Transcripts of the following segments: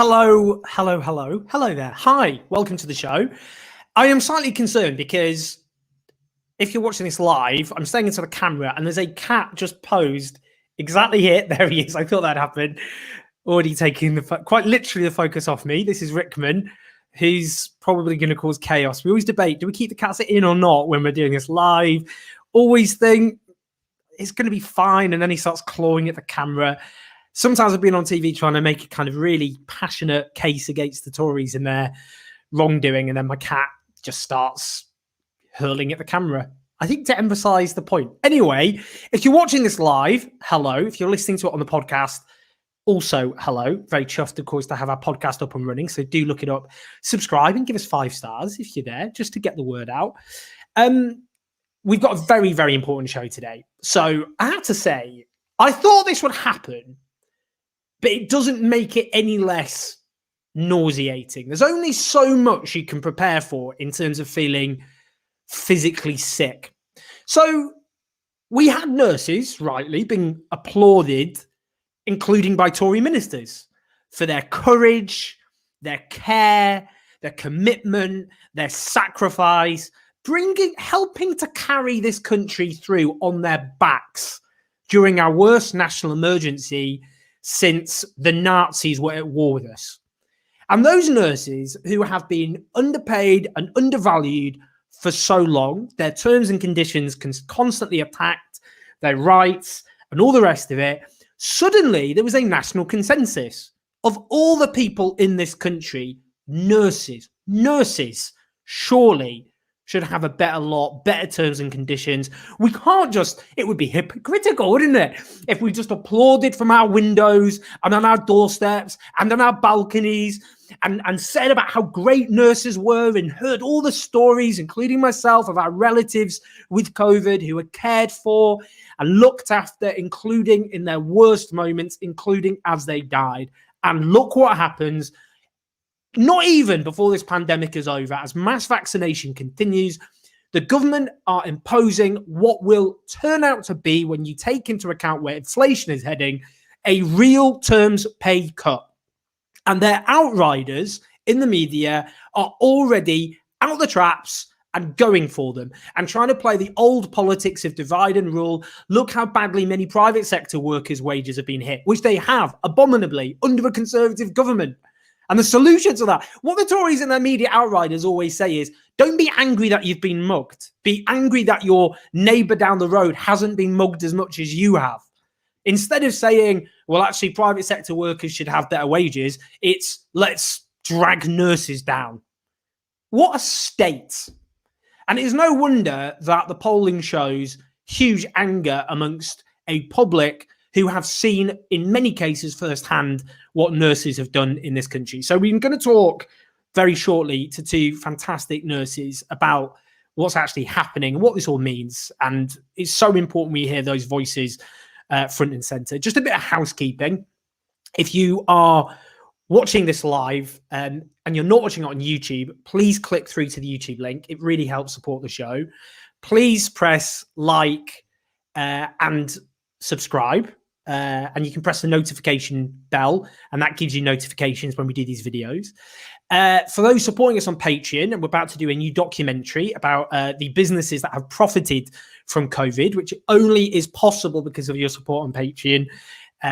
Hello there. Hi, welcome to the show. I am slightly concerned because if you're watching this live, I'm staring into the camera and there's a cat just posed exactly here. There he is. I thought that'd happen. Already taking quite literally the focus off me. This is Rickman, who's probably going to cause chaos. We always debate, do we keep the cats in or not when we're doing this live? Always think it's going to be fine. And then he starts clawing at the camera. Sometimes I've been on TV trying to make a kind of really passionate case against the Tories and their wrongdoing, and then my cat just starts hurling at the camera. I think to emphasize the point. Anyway, if you're watching this live, hello. If you're listening to it on the podcast, also hello. Very chuffed, of course, to have our podcast up and running. So do look it up, subscribe, and give us 5 stars if you're there, just to get the word out. We've got a very, very important show today. So I have to say, I thought this would happen, but it doesn't make it any less nauseating. There's only so much you can prepare for in terms of feeling physically sick. So we had nurses, rightly, being applauded, including by Tory ministers, for their courage, their care, their commitment, their sacrifice, helping to carry this country through on their backs during our worst national emergency since the Nazis were at war with us. And those nurses who have been underpaid and undervalued for so long, their terms and conditions constantly attacked, their rights and all the rest of it, suddenly there was a national consensus of all the people in this country, nurses surely should have a better lot, better terms and conditions. We can't just, it would be hypocritical, wouldn't it? If we just applauded from our windows and on our doorsteps and on our balconies and said about how great nurses were and heard all the stories, including myself, of our relatives with COVID who were cared for and looked after, including in their worst moments, including as they died. And look what happens. Not even before this pandemic is over, as mass vaccination continues, the government are imposing what will turn out to be, when you take into account where inflation is heading, a real terms pay cut. And their outriders in the media are already out the traps and going for them and trying to play the old politics of divide and rule. Look how badly many private sector workers' wages have been hit, which they have abominably under a Conservative government. And the solution to that, what the Tories and their media outriders always say is, don't be angry that you've been mugged. Be angry that your neighbour down the road hasn't been mugged as much as you have. Instead of saying, well, actually, private sector workers should have better wages, it's let's drag nurses down. What a state. And it is no wonder that the polling shows huge anger amongst a public who have seen, in many cases, firsthand what nurses have done in this country. So we're going to talk very shortly to 2 fantastic nurses about what's actually happening and what this all means. And it's so important we hear those voices front and center. Just a bit of housekeeping. If you are watching this live and you're not watching it on YouTube, please click through to the YouTube link. It really helps support the show. Please press like and subscribe. And you can press the notification bell, and that gives you notifications when we do these videos. For those supporting us on Patreon, and we're about to do a new documentary about the businesses that have profited from COVID, which only is possible because of your support on Patreon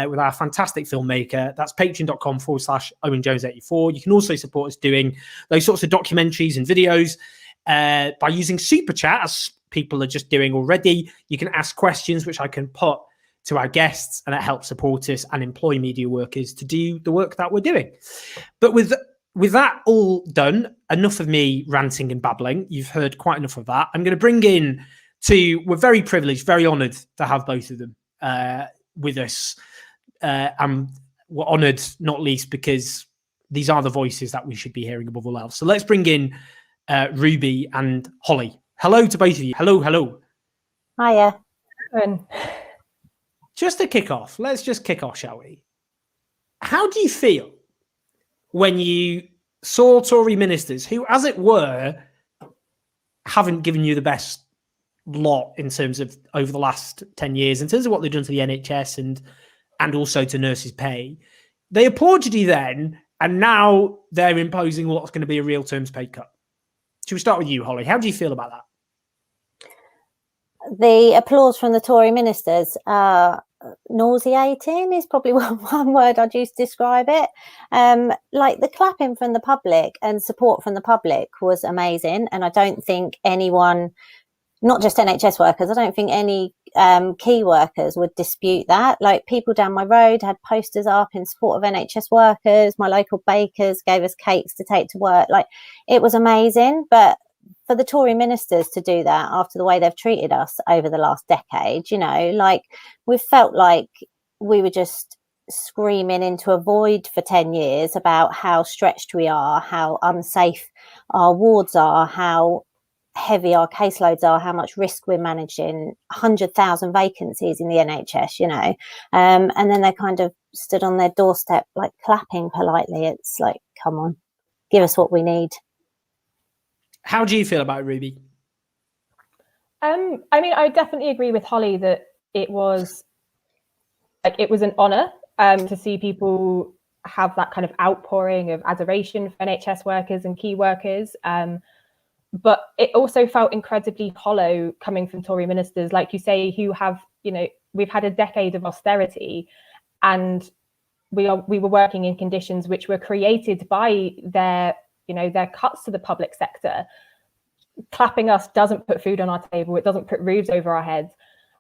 with our fantastic filmmaker. That's patreon.com/OwenJones84. You can also support us doing those sorts of documentaries and videos by using Super Chat, as people are just doing already. You can ask questions, which I can put to our guests, and it helps support us and employ media workers to do the work that we're doing. But with that all done, enough of me ranting and babbling. You've heard quite enough of that. I'm going to bring in 2, we're very privileged, very honoured to have both of them with us. And we're honoured not least because these are the voices that we should be hearing above all else. So let's bring in Ruby and Holly. Hello to both of you. Hello. Hiya. Just to kick off, let's just kick off, shall we? How do you feel when you saw Tory ministers who, as it were, haven't given you the best lot in terms of over the last 10 years, in terms of what they've done to the NHS and also to nurses' pay? They applauded you then, And now they're imposing what's going to be a real terms pay cut. Should we start with you, Holly? How do you feel about that? The applause from the Tory ministers, nauseating is probably one word I'd use to describe it. Like the clapping from the public and support from the public was amazing. And I don't think anyone, not just NHS workers, I don't think any key workers would dispute that. Like people down my road had posters up in support of NHS workers. My local bakers gave us cakes to take to work. Like it was amazing. But for the Tory ministers to do that after the way they've treated us over the last decade, you know, like we've felt like we were just screaming into a void for 10 years about how stretched we are, how unsafe our wards are, how heavy our caseloads are, how much risk we're managing, 100,000 vacancies in the NHS, you know, and then they kind of stood on their doorstep like clapping politely. It's like, come on, give us what we need. How do you feel about it, Ruby? I mean, I definitely agree with Holly that it was an honour to see people have that kind of outpouring of adoration for NHS workers and key workers. But it also felt incredibly hollow coming from Tory ministers, like you say, who have, you know, we've had a decade of austerity, and we were working in conditions which were created by their cuts to the public sector. Clapping us doesn't put food on our table, it doesn't put roofs over our heads.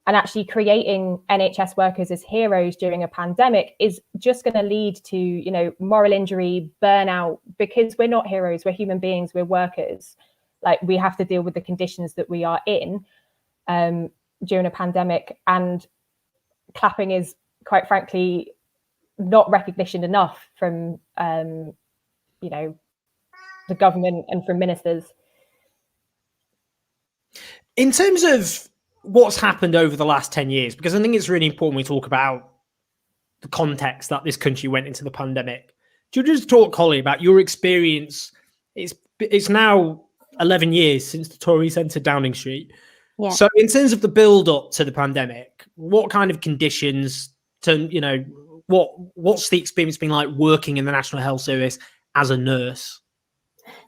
And actually creating NHS workers as heroes during a pandemic is just going to lead to, you know, moral injury, burnout, because we're not heroes, we're human beings, we're workers. Like we have to deal with the conditions that we are in during a pandemic. And clapping is, quite frankly, not recognition enough from, you know, the government and from ministers. In terms of what's happened over the last 10 years, because I think it's really important we talk about the context that this country went into the pandemic. Do you just talk, Holly, about your experience? It's now 11 years since the Tories entered Downing Street. Yeah. So in terms of the build up to the pandemic, what kind of conditions you know, what's the experience been like working in the National Health Service as a nurse?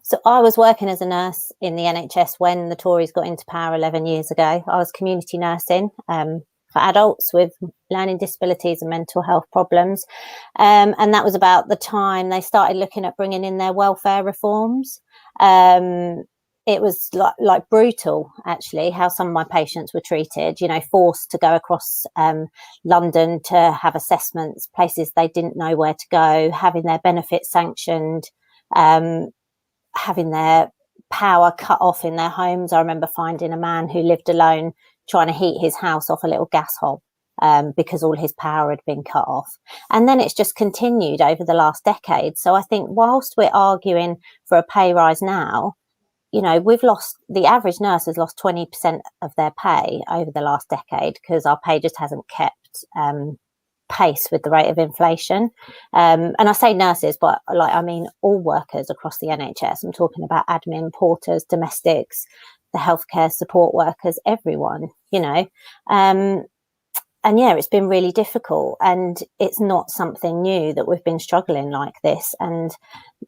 So I was working as a nurse in the NHS when the Tories got into power 11 years ago. I was community nursing for adults with learning disabilities and mental health problems. And that was about the time they started looking at bringing in their welfare reforms. It was like brutal, actually, how some of my patients were treated, you know, forced to go across London to have assessments, places they didn't know where to go, having their benefits sanctioned, having their power cut off in their homes. I remember finding a man who lived alone trying to heat his house off a little gas hob because all his power had been cut off. And then it's just continued over the last decade. So I think whilst we're arguing for a pay rise now, you know, the average nurse has lost 20% of their pay over the last decade because our pay just hasn't kept pace with the rate of inflation. And I say nurses, but I mean all workers across the NHS. I'm talking about admin, porters, domestics, the healthcare support workers, everyone, you know. And yeah, it's been really difficult, and it's not something new that we've been struggling like this. And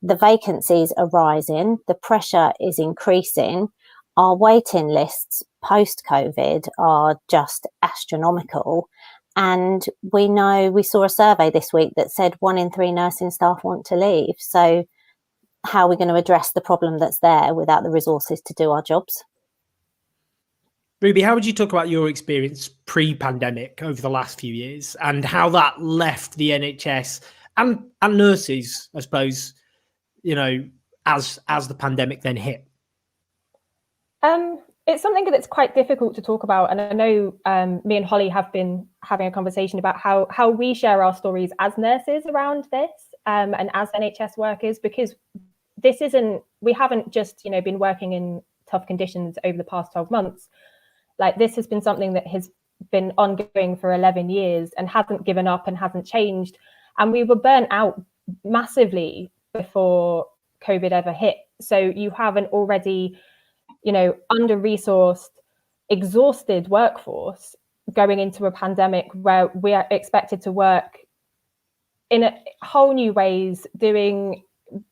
the vacancies are rising, the pressure is increasing. Our waiting lists post-COVID are just astronomical. And we saw a survey this week that said 1 in 3 nursing staff want to leave. So how are we going to address the problem that's there without the resources to do our jobs? Ruby, how would you talk about your experience pre-pandemic over the last few years and how that left the NHS and nurses, I suppose, you know, as the pandemic then hit? It's something that's quite difficult to talk about. And I know me and Holly have been having a conversation about how we share our stories as nurses around this and as NHS workers, because we haven't just, you know, been working in tough conditions over the past 12 months. Like this has been something that has been ongoing for 11 years and hasn't given up and hasn't changed. And we were burnt out massively before COVID ever hit. So you have an already, you know, under-resourced, exhausted workforce going into a pandemic where we are expected to work in a whole new ways, doing,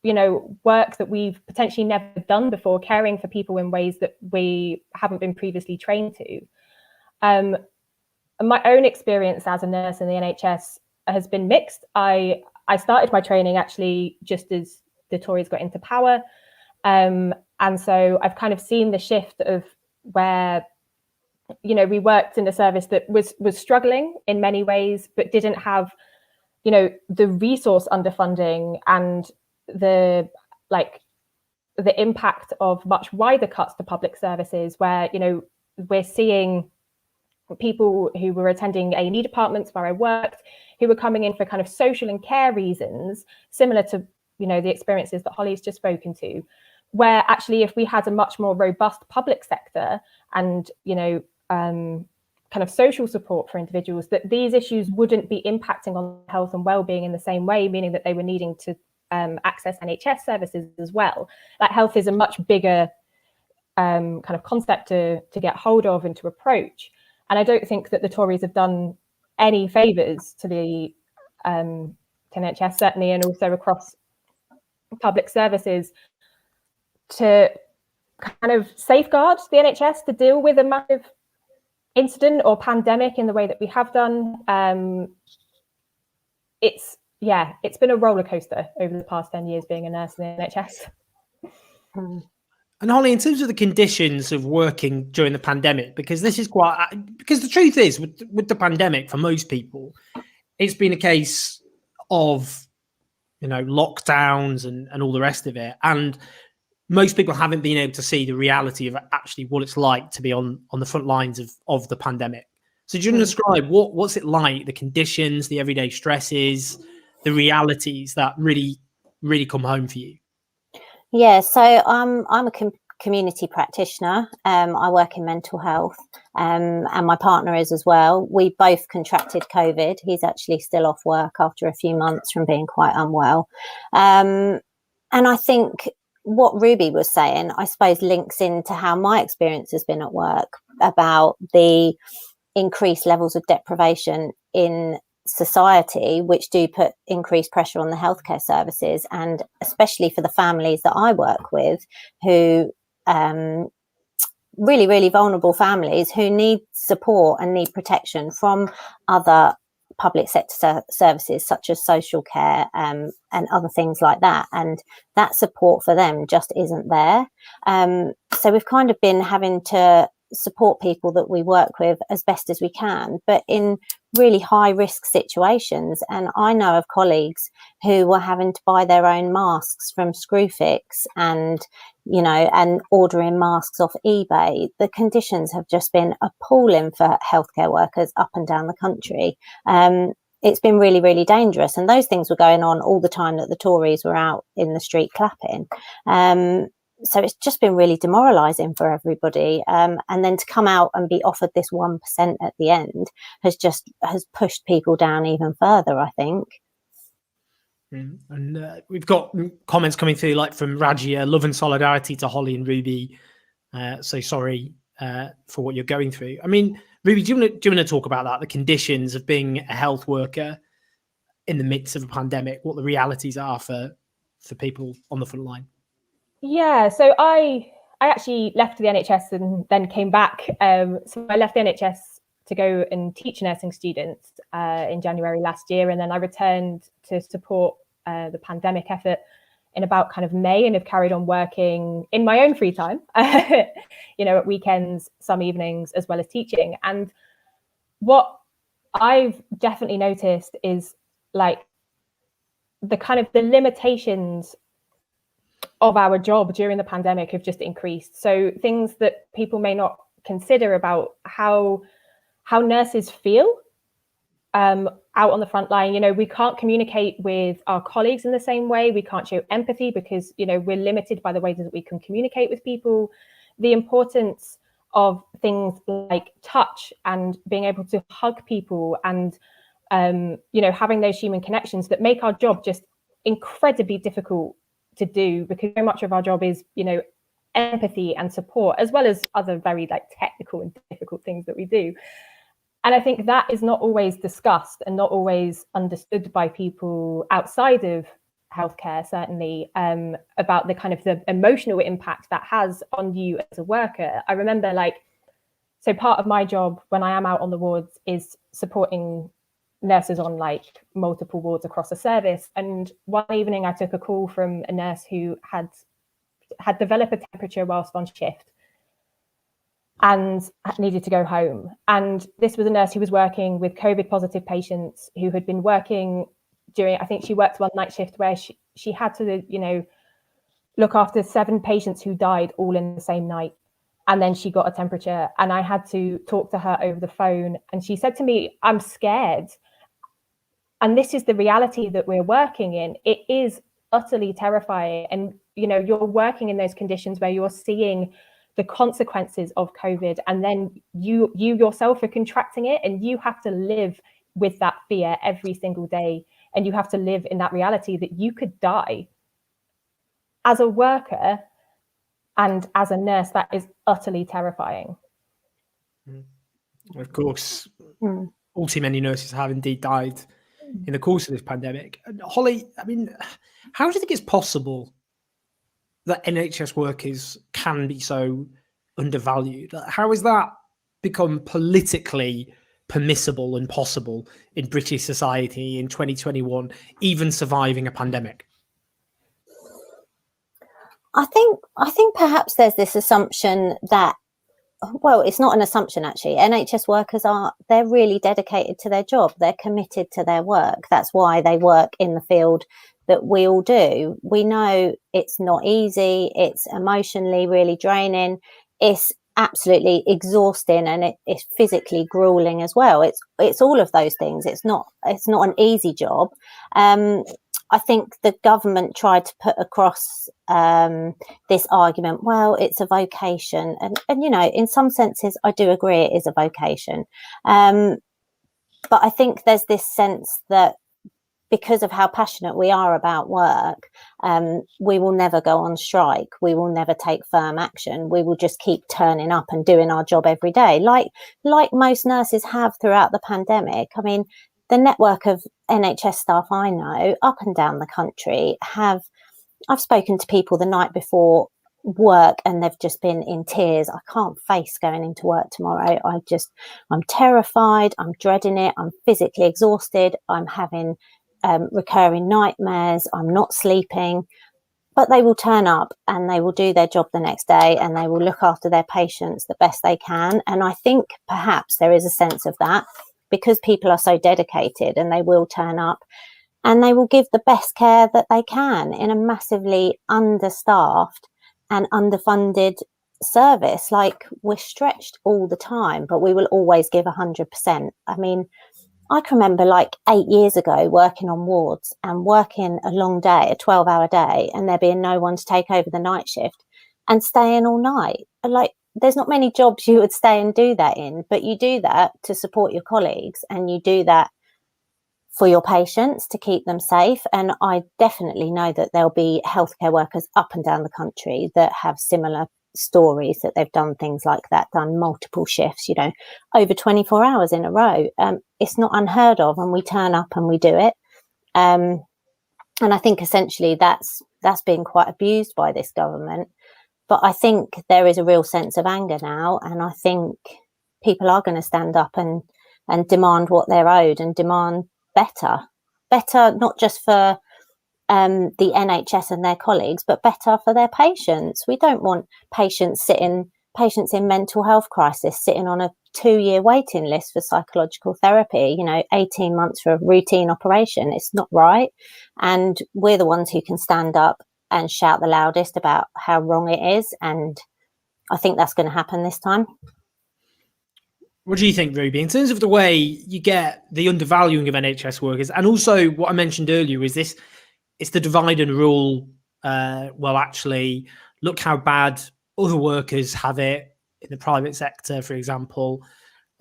you know, work that we've potentially never done before, caring for people in ways that we haven't been previously trained to. And my own experience as a nurse in the NHS has been mixed. I started my training actually just as the Tories got into power. And so I've kind of seen the shift of where, you know, we worked in a service that was struggling in many ways, but didn't have, you know, the resource underfunding and the impact of much wider cuts to public services, where, you know, we're seeing people who were attending A&E departments where I worked, who were coming in for kind of social and care reasons, similar to, you know, the experiences that Holly's just spoken to, where actually if we had a much more robust public sector and, you know, kind of social support for individuals, that these issues wouldn't be impacting on health and well-being in the same way, meaning that they were needing to access NHS services as well. Like, health is a much bigger kind of concept to get hold of and to approach. And I don't think that the Tories have done any favours to the NHS, certainly, and also across public services, to kind of safeguard the NHS to deal with a massive incident or pandemic in the way that we have done. It's been a roller coaster over the past 10 years being a nurse in the NHS. And Holly, in terms of the conditions of working during the pandemic, because the truth is, with the pandemic, for most people, it's been a case of, you know, lockdowns and all the rest of it. And most people haven't been able to see the reality of actually what it's like to be on the front lines of the pandemic. So do you want to describe what's it like, the conditions, the everyday stresses, the realities that really, really come home for you? Yeah, so I'm a community practitioner. I work in mental health, and my partner is as well. We both contracted COVID. He's actually still off work after a few months from being quite unwell. And I think what Ruby was saying, I suppose, links into how my experience has been at work, about the increased levels of deprivation in society, which do put increased pressure on the healthcare services, and especially for the families that I work with, who really, really vulnerable families who need support and need protection from other public sector services such as social care and other things like that, and that support for them just isn't there. So we've kind of been having to support people that we work with as best as we can, but in really high risk situations. And I know of colleagues who were having to buy their own masks from Screwfix and, you know, and ordering masks off eBay. The conditions have just been appalling for healthcare workers up and down the country. It's been really, really dangerous. And those things were going on all the time that the Tories were out in the street clapping. So it's just been really demoralising for everybody. And then to come out and be offered this 1% at the end has pushed people down even further, I think. And we've got comments coming through, like from Rajia: love and solidarity to Holly and Ruby. So sorry for what you're going through. I mean, Ruby, do you want to talk about that, the conditions of being a health worker in the midst of a pandemic, what the realities are for people on the front line? Yeah, so I actually left the NHS and then came back. So I left the NHS to go and teach nursing students in January last year, and then I returned to support the pandemic effort in about kind of May, and have carried on working in my own free time, you know, at weekends, some evenings, as well as teaching. And what I've definitely noticed is like the kind of the limitations of our job during the pandemic have just increased. So things that people may not consider about how nurses feel out on the front line. You know, we can't communicate with our colleagues in the same way. We can't show empathy because, you know, we're limited by the ways that we can communicate with people. The importance of things like touch and being able to hug people and, you know, having those human connections that make our job just incredibly difficult to do, because so much of our job is, you know, empathy and support, as well as other very like technical and difficult things that we do. And I think that is not always discussed and not always understood by people outside of healthcare, certainly, about the kind of the emotional impact that has on you as a worker. I remember, like, so part of my job when I am out on the wards is supporting nurses on like multiple wards across a service. And one evening I took a call from a nurse who had developed a temperature whilst on shift and needed to go home. And this was a nurse who was working with COVID positive patients who had been working during, I think she worked one night shift where she had to, you know, look after 7 patients who died all in the same night. And then she got a temperature and I had to talk to her over the phone. And she said to me, I'm scared. And this is the reality that we're working in. It is utterly terrifying. And, you know, you're working in those conditions where you're seeing the consequences of COVID, and then you yourself are contracting it, and you have to live with that fear every single day, and you have to live in that reality that you could die. As a worker and as a nurse, that is utterly terrifying. Of course, all too many nurses have indeed died in the course of this pandemic. Holly, I mean, how do you think it's possible that NHS workers can be so undervalued? How has that become politically permissible and possible in British society in 2021, even surviving a pandemic? I think perhaps there's this assumption that, well, it's not an assumption actually. NHS workers they're really dedicated to their job. They're committed to their work. That's why they work in the field that we all do. We know it's not easy. It's emotionally really draining. It's absolutely exhausting, and it's physically grueling as well. It's all of those things. It's not an easy job. I think the government tried to put across this argument, well, it's a vocation. And, you know, in some senses, I do agree it is a vocation. But I think there's this sense that because of how passionate we are about work, we will never go on strike. We will never take firm action. We will just keep turning up and doing our job every day, like most nurses have throughout the pandemic. I mean, the network of NHS staff I know up and down the country I've spoken to people the night before work and they've just been in tears. I can't face going into work tomorrow. I'm terrified. I'm dreading it. I'm physically exhausted. I'm having recurring nightmares. I'm not sleeping. But they will turn up and they will do their job the next day and they will look after their patients the best they can. And I think perhaps there is a sense of that because people are so dedicated, and they will turn up and they will give the best care that they can in a massively understaffed and underfunded service. Like, we're stretched all the time, but we will always give 100%. I mean, I can remember like 8 years ago working on wards and working a long day, a 12-hour day, and there being no one to take over the night shift and staying all night. Like, there's not many jobs you would stay and do that in, but you do that to support your colleagues and you do that for your patients to keep them safe. And I definitely know that there'll be healthcare workers up and down the country that have similar stories, that they've done things like that, done multiple shifts, you know, over 24 hours in a row. It's not unheard of, and we turn up and we do it. And I think essentially that's being quite abused by this government. But I think there is a real sense of anger now, and I think people are going to stand up and demand what they're owed and demand better, not just for the NHS and their colleagues, but better for their patients. We don't want patients in mental health crisis sitting on a 2-year waiting list for psychological therapy, 18 months for a routine operation. It's not right. And we're the ones who can stand up and shout the loudest about how wrong it is. And I think that's going to happen this time. What do you think, Ruby, in terms of the way you get the undervaluing of NHS workers, and also what I mentioned earlier is this, it's the divide and rule. Well, actually, look how bad other workers have it in the private sector, for example.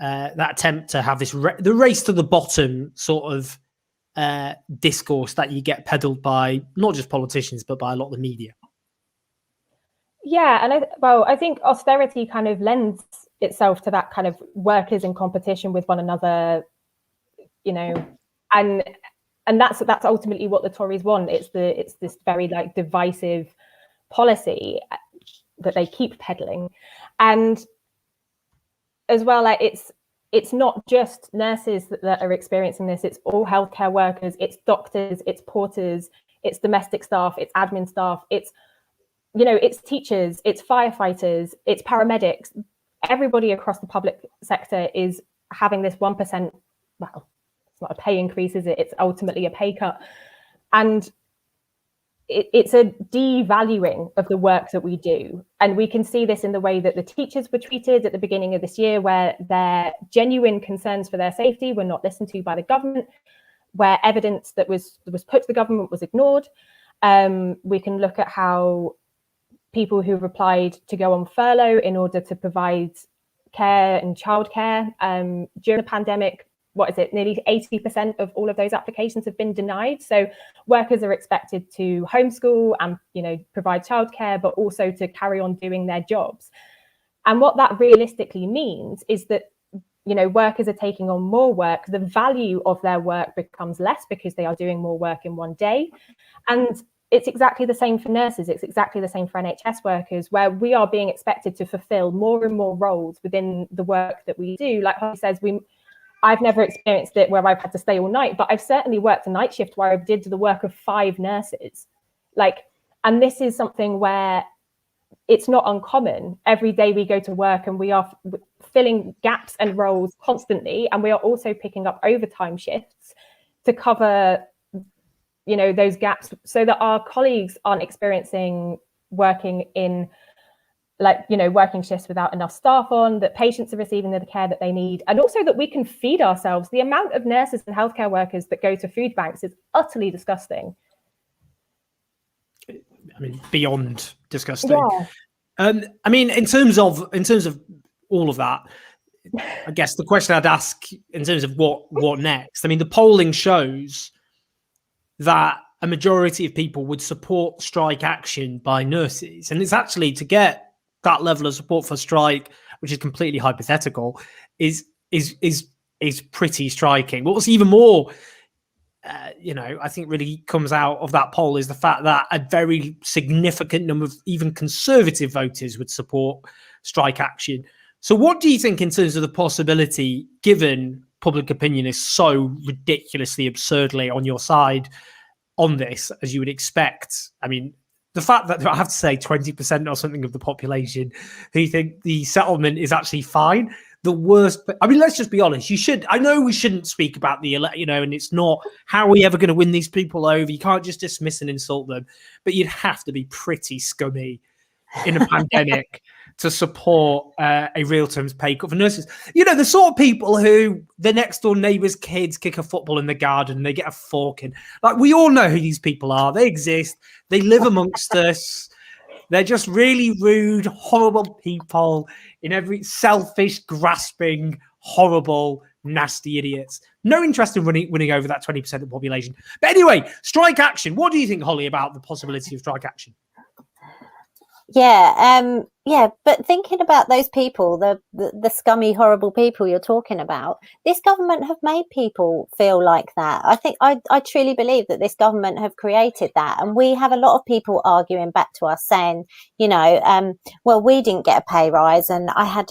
That attempt to have this the race to the bottom sort of discourse that you get peddled by not just politicians, but by a lot of the media. Yeah, and I think austerity kind of lends itself to that kind of workers in competition with one another, you know, and that's ultimately what the Tories want. It's this very like divisive policy that they keep peddling. And as well, like it's not just nurses that are experiencing this, it's all healthcare workers, it's doctors, it's porters, it's domestic staff, it's admin staff, it's, you know, it's teachers, it's firefighters, it's paramedics. Everybody across the public sector is having this 1%, well, it's not a pay increase, is it? It's ultimately a pay cut. And it's a devaluing of the work that we do. And we can see this in the way that the teachers were treated at the beginning of this year, where their genuine concerns for their safety were not listened to by the government, where evidence that was put to the government was ignored. We can look at how people who applied to go on furlough in order to provide care and childcare during the pandemic, nearly 80% of all of those applications have been denied. So workers are expected to homeschool and, you know, provide childcare, but also to carry on doing their jobs. And what that realistically means is that, you know, workers are taking on more work. The value of their work becomes less because they are doing more work in one day. And it's exactly the same for nurses. It's exactly the same for NHS workers, where we are being expected to fulfill more and more roles within the work that we do. Like Holly says, I've never experienced it where I've had to stay all night, but I've certainly worked a night shift where I did the work of 5 nurses. And this is something where it's not uncommon. Every day we go to work and we are filling gaps and roles constantly. And we are also picking up overtime shifts to cover, you know, those gaps so that our colleagues aren't experiencing working in working shifts without enough staff on, that patients are receiving the care that they need, and also that we can feed ourselves. The amount of nurses and healthcare workers that go to food banks is utterly disgusting. I mean, beyond disgusting. Yeah. I mean, in terms of all of that, I guess the question I'd ask in terms of what next. I mean, the polling shows that a majority of people would support strike action by nurses, and it's actually to get that level of support for strike, which is completely hypothetical, is pretty striking. What's even more, I think really comes out of that poll is the fact that a very significant number of even conservative voters would support strike action. So what do you think in terms of the possibility, given public opinion is so ridiculously, absurdly on your side on this, as you would expect? I mean, the fact that I have to say 20% or something of the population who think the settlement is actually fine. The worst, I mean, let's just be honest. I know we shouldn't speak about and it's not how are we ever going to win these people over. You can't just dismiss and insult them, but you'd have to be pretty scummy in a pandemic to support a real terms pay cut for nurses. You know, the sort of people who the next door neighbour's kids kick a football in the garden and they get a fork in. Like, we all know who these people are. They exist. They live amongst us. They're just really rude, horrible people in every selfish, grasping, horrible, nasty idiots. No interest in winning over that 20% of the population. But anyway, strike action. What do you think, Holly, about the possibility of strike action? Yeah, but thinking about those people, the scummy, horrible people you're talking about, this government have made people feel like that. I think I truly believe that this government have created that, and we have a lot of people arguing back to us saying, well, we didn't get a pay rise, and I had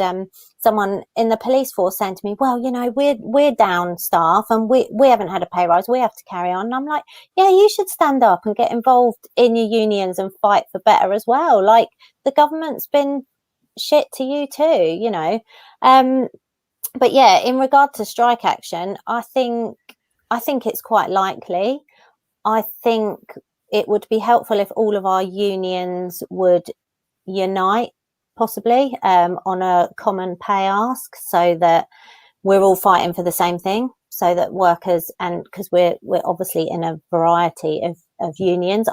someone in the police force saying to me, well, we're down staff and we haven't had a pay rise, we have to carry on. And I'm like, yeah, you should stand up and get involved in your unions and fight for better as well. Like, the government's been shit to you too, but yeah, in regard to strike action, I think it's quite likely. I think it would be helpful if all of our unions would unite, possibly on a common pay ask, so that we're all fighting for the same thing, so that workers, and because we're obviously in a variety of unions.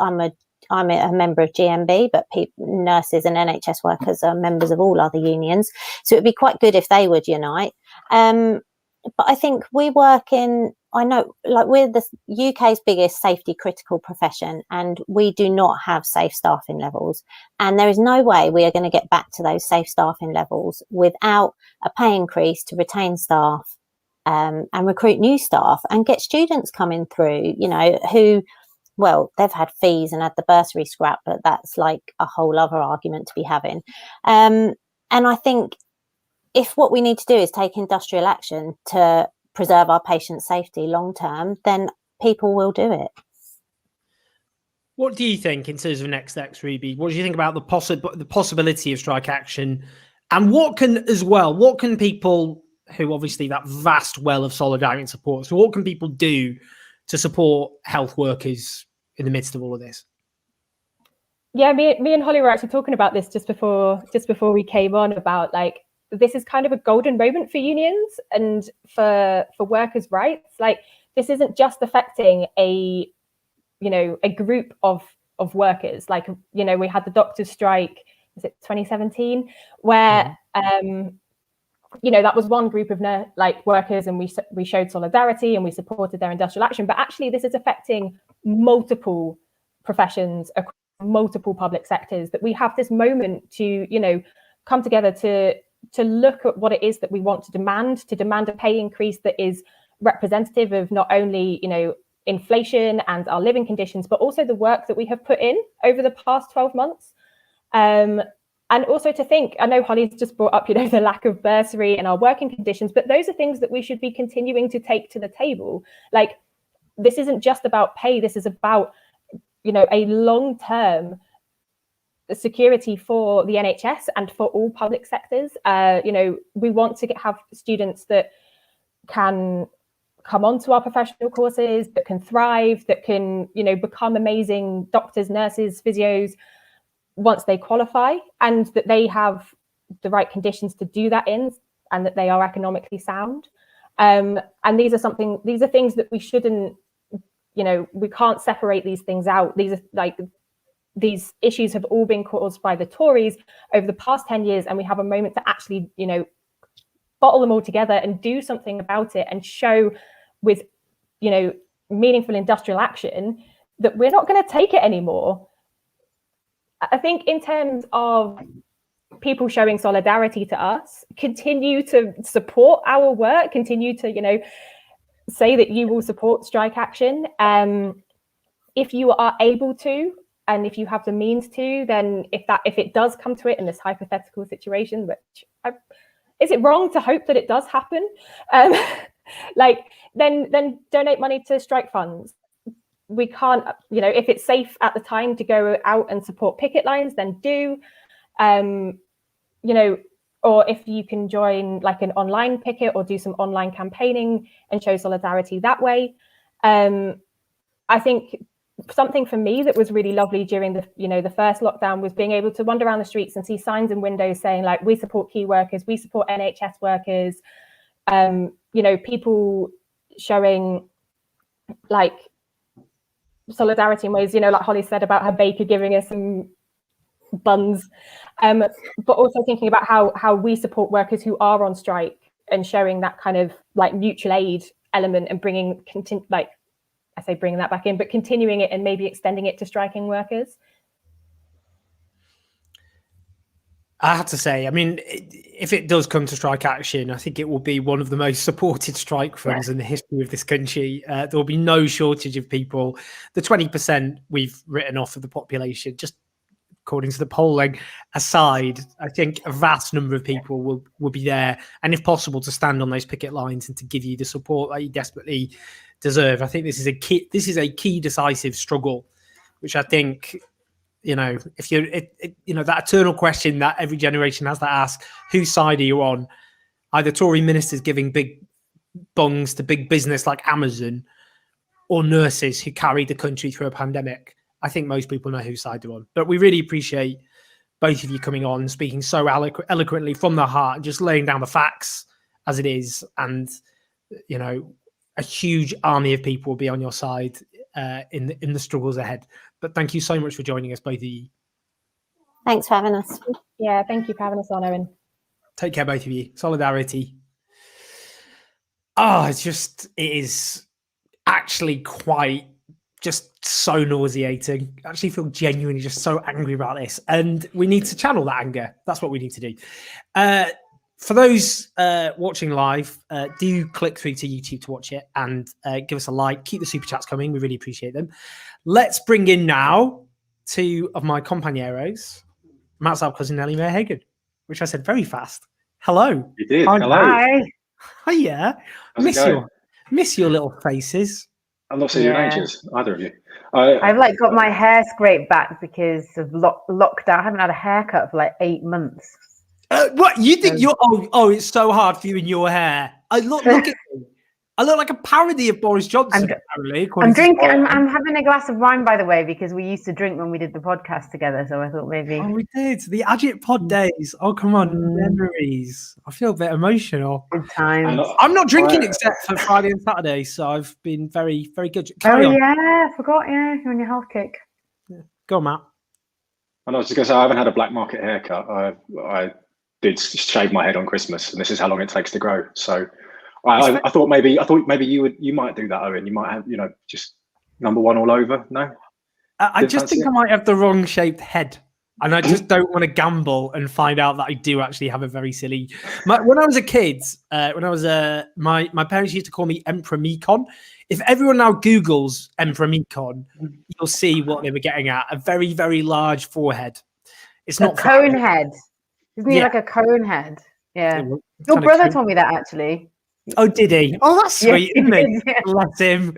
I'm a member of GMB, but nurses and NHS workers are members of all other unions. So it'd be quite good if they would unite. but I think we work in, I know, like, we're the UK's biggest safety critical profession, and we do not have safe staffing levels. And there is no way we are going to get back to those safe staffing levels without a pay increase to retain staff, and recruit new staff and get students coming through, you know, who, well, they've had fees and had the bursary scrap, but that's like a whole other argument to be having. And I think if what we need to do is take industrial action to preserve our patients' safety long term, then people will do it. What do you think in terms of next steps, Ruby? What do you think about the possibility of strike action? And what can people who, obviously, that vast well of solidarity and support, so what can people do to support health workers in the midst of all of this? Yeah, me and Holly were actually talking about this just before we came on, about like, this is kind of a golden moment for unions and for workers' rights. Like, this isn't just affecting a group of workers. Like, you know, we had the doctors' strike, was it 2017, where you know, that was one group of workers, and we showed solidarity and we supported their industrial action. But actually, this is affecting multiple professions across multiple public sectors, that we have this moment to, you know, come together to look at what it is that we want to demand a pay increase that is representative of not only, you know, inflation and our living conditions, but also the work that we have put in over the past 12 months. And also to think, I know Holly's just brought up, you know, the lack of bursary and our working conditions, but those are things that we should be continuing to take to the table. Like, this isn't just about pay. This is about, you know, a long-term security for the NHS and for all public sectors. You know, we want to have students that can come onto our professional courses, that can thrive, that can, you know, become amazing doctors, nurses, physios once they qualify, and that they have the right conditions to do that in, and that they are economically sound. And these are things that we shouldn't, you know, we can't separate these things out. These issues have all been caused by the Tories over the past 10 years, and we have a moment to actually, you know, bottle them all together and do something about it, and show with, you know, meaningful industrial action that we're not going to take it anymore. I think in terms of people showing solidarity to us, continue to support our work, continue to, you know, say that you will support strike action. If you are able to, and if you have the means to, then if it does come to it in this hypothetical situation, is it wrong to hope that it does happen? Then donate money to strike funds. We can't, you know, if it's safe at the time to go out and support picket lines, then do, you know, or if you can join like an online picket or do some online campaigning and show solidarity that way. I think something for me that was really lovely during the first lockdown was being able to wander around the streets and see signs in windows saying like, we support key workers, we support NHS workers, you know, people showing like solidarity in ways, you know, like Holly said about her baker giving us some buns, but also thinking about how we support workers who are on strike, and showing that kind of like mutual aid element, and bringing that back in, but continuing it and maybe extending it to striking workers. I have to say, I mean, if it does come to strike action, I think it will be one of the most supported strike funds in the history of this country. There will be no shortage of people. The 20% we've written off of the population, just according to the polling aside, I think a vast number of people will be there, and if possible, to stand on those picket lines and to give you the support that you desperately deserve. I think this is a key decisive struggle, which I think, you know, if you're, you know, that eternal question that every generation has to ask: whose side are you on? Either Tory ministers giving big bungs to big business like Amazon, or nurses who carried the country through a pandemic. I think most people know whose side they're on. But we really appreciate both of you coming on and speaking so eloquently from the heart, and just laying down the facts as it is. And, you know, a huge army of people will be on your side in the struggles ahead. But thank you so much for joining us, both of you. Thanks for having us. Yeah, thank you for having us on, Owen. Take care, both of you. Solidarity. Oh, it is actually quite just so nauseating. I actually feel genuinely just so angry about this. And we need to channel that anger. That's what we need to do. For those watching live, do click through to YouTube to watch it and give us a like. Keep the super chats coming. We really appreciate them. Let's bring in now two of my compañeros, Matt's our cousin Ellie Mae Hagan, which I said very fast. Hello. You did. Hi. Hello. Hiya. Miss your little faces. I'm not seeing your ages, either of you. I've like got my hair scraped back because of lockdown. I haven't had a haircut for like 8 months. What you think you're? Oh, it's so hard for you in your hair. Look at me. I look like a parody of Boris Johnson. Apparently, I'm drinking. I'm having a glass of wine, by the way, because we used to drink when we did the podcast together. So I thought maybe. Oh, we did the Agit Pod days. Oh, come on, memories. I feel a bit emotional. Good times. I'm not drinking except for Friday and Saturday, so I've been very, very good. Carry on. Yeah, I forgot. Yeah, you're on your health kick. Yeah. Go on, Matt. I was just going to say I haven't had a black market haircut. I did shave my head on Christmas, and this is how long it takes to grow. So. I thought maybe you might do that, Owen. You might have, just number one all over. No, I just think I might have the wrong shaped head, and I just don't want to gamble and find out that I do actually have a very silly. When I was a kid, my parents used to call me Emperor Mekon. If everyone now Googles Emperor Mekon, you'll see what they were getting at: a very, very large forehead. It's not a cone head. Isn't he like a cone head? Yeah. Your brother told me that actually. Oh, did he? Oh, that's sweet, isn't it? Yeah. Bless him.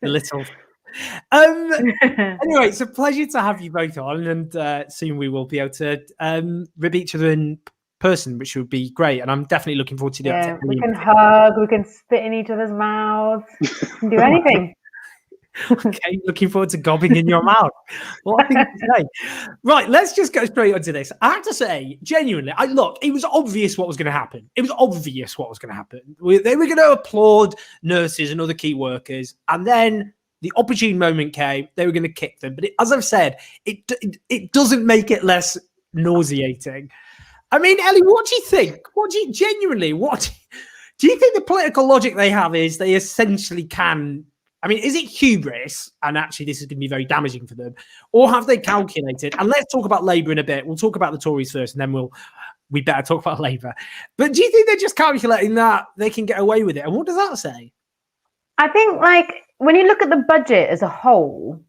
A little. Anyway, it's a pleasure to have you both on, and soon we will be able to rib each other in person, which would be great. And I'm definitely looking forward to that. Yeah, we can hug, we can spit in each other's mouths, we can do anything. Okay, looking forward to gobbing in your mouth. What a thing to say. Right, let's just go straight onto this. I have to say, genuinely, it was obvious what was going to happen. They were going to applaud nurses and other key workers, and then the opportune moment came. They were going to kick them. But as I've said, it doesn't make it less nauseating. I mean, Ellie, what do you think? Do you think the political logic they have is they essentially can? I mean, is it hubris? And actually, this is going to be very damaging for them. Or have they calculated? And let's talk about Labour in a bit. We'll talk about the Tories first, and then we better talk about Labour. But do you think they're just calculating that they can get away with it? And what does that say? I think, when you look at the budget as a whole,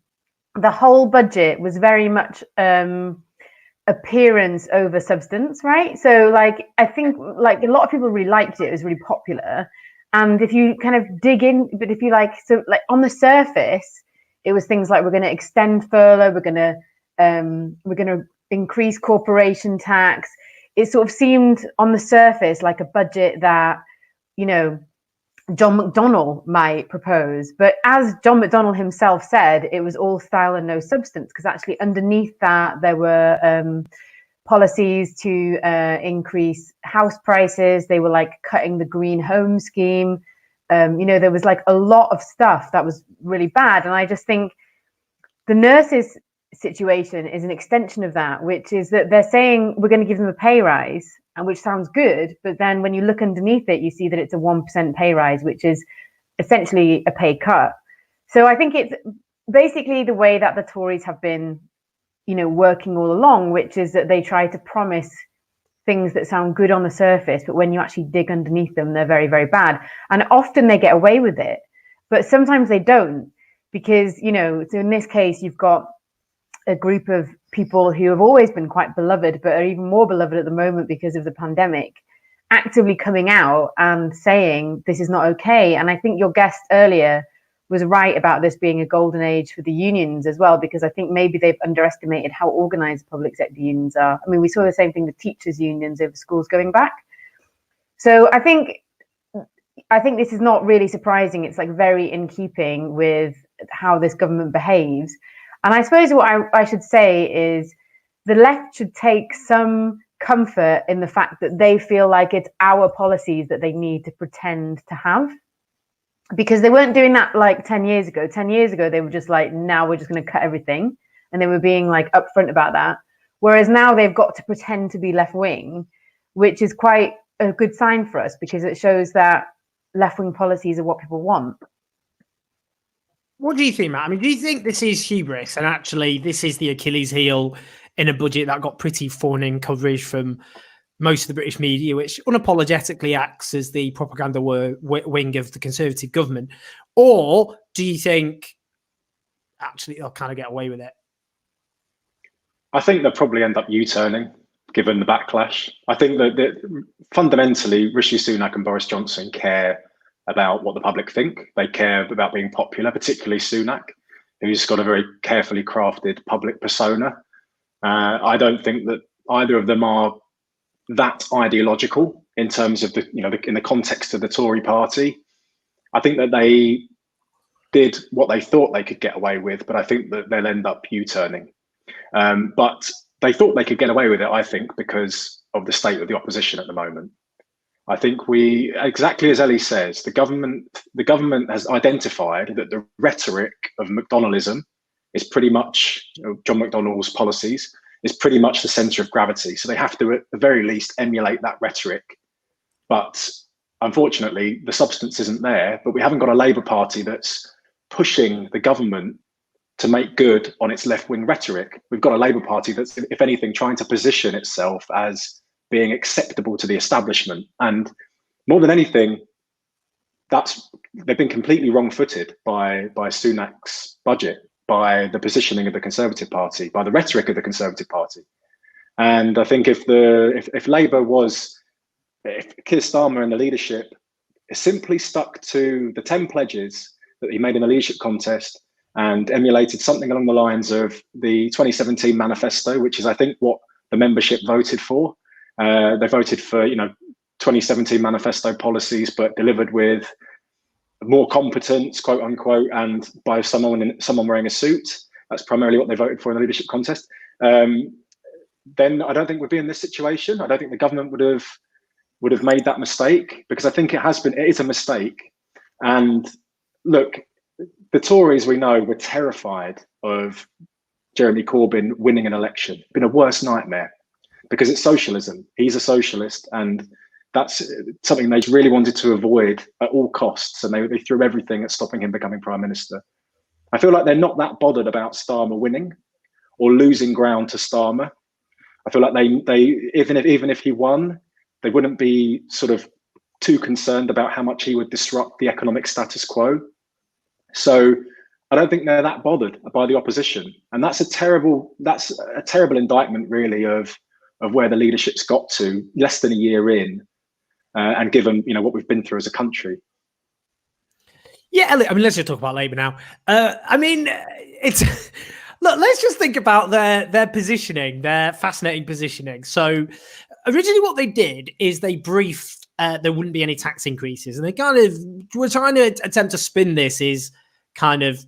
the whole budget was very much appearance over substance, right? So, I think, a lot of people really liked it. It was really popular. And if you kind of dig in, but if you on the surface, it was things like we're going to extend furlough, we're going to increase corporation tax. It sort of seemed on the surface like a budget that, John McDonnell might propose. But as John McDonnell himself said, it was all style and no substance, because actually underneath that there were policies to increase house prices. They were cutting the green home scheme. There was a lot of stuff that was really bad. And I just think the nurses situation is an extension of that, which is that they're saying we're going to give them a pay rise, and which sounds good. But then when you look underneath it, you see that it's a 1% pay rise, which is essentially a pay cut. So I think it's basically the way that the Tories have been working all along, which is that they try to promise things that sound good on the surface, but when you actually dig underneath them, they're very, very bad. And often they get away with it, but sometimes they don't, because, so in this case, you've got a group of people who have always been quite beloved, but are even more beloved at the moment because of the pandemic, actively coming out and saying this is not okay. And I think your guest earlier was right about this being a golden age for the unions as well, because I think maybe they've underestimated how organised public sector unions are. I mean, we saw the same thing with teachers' unions over schools going back. So I think this is not really surprising. It's very in keeping with how this government behaves. And I suppose what I should say is the left should take some comfort in the fact that they feel like it's our policies that they need to pretend to have. Because they weren't doing that 10 years ago. 10 years ago, they were just now we're just going to cut everything. And they were being upfront about that. Whereas now they've got to pretend to be left wing, which is quite a good sign for us, because it shows that left-wing policies are what people want. What do you think, Matt? I mean, do you think this is hubris, and actually this is the Achilles heel in a budget that got pretty fawning coverage from most of the British media, which unapologetically acts as the propaganda wing of the Conservative government? Or do you think actually they'll kind of get away with it? I think they'll probably end up U-turning, given the backlash. I think that fundamentally, Rishi Sunak and Boris Johnson care about what the public think. They care about being popular, particularly Sunak, who's got a very carefully crafted public persona. I don't think that either of them are that ideological in terms of in the context of the Tory party. I think that they did what they thought they could get away with, but I think that they'll end up U-turning. But they thought they could get away with it, I think, because of the state of the opposition at the moment. I think exactly as Ellie says, the government has identified that the rhetoric of McDonnellism is pretty much, John McDonnell's policies, is pretty much the centre of gravity. So they have to, at the very least, emulate that rhetoric. But unfortunately, the substance isn't there. But we haven't got a Labour Party that's pushing the government to make good on its left-wing rhetoric. We've got a Labour Party that's, if anything, trying to position itself as being acceptable to the establishment. And more than anything, they've been completely wrong-footed by Sunak's budget, by the positioning of the Conservative Party, by the rhetoric of the Conservative Party. And I think if Keir Starmer and the leadership simply stuck to the 10 pledges that he made in the leadership contest and emulated something along the lines of the 2017 manifesto, which is, I think, what the membership voted for. They voted for, 2017 manifesto policies, but delivered with more competence, quote unquote, and by someone wearing a suit. That's primarily what they voted for in the leadership contest. Then I don't think we'd be in this situation. I don't think the government would have made that mistake, because I think it is a mistake. And look, the Tories, we know, were terrified of Jeremy Corbyn winning an election. It's been a worst nightmare, because it's socialism. He's a socialist, and that's something they really wanted to avoid at all costs, and they threw everything at stopping him becoming Prime Minister. I feel like they're not that bothered about Starmer winning or losing ground to Starmer. I feel like they even if he won, they wouldn't be sort of too concerned about how much he would disrupt the economic status quo. So I don't think they're that bothered by the opposition, and that's a terrible indictment, really, of where the leadership's got to less than a year in, and given what we've been through as a country. Yeah, Ellie, I mean, let's just talk about Labour now. I mean, it's look. Let's just think about their positioning, their fascinating positioning. So originally, what they did is they briefed there wouldn't be any tax increases, and they kind of were trying to attempt to spin this as kind of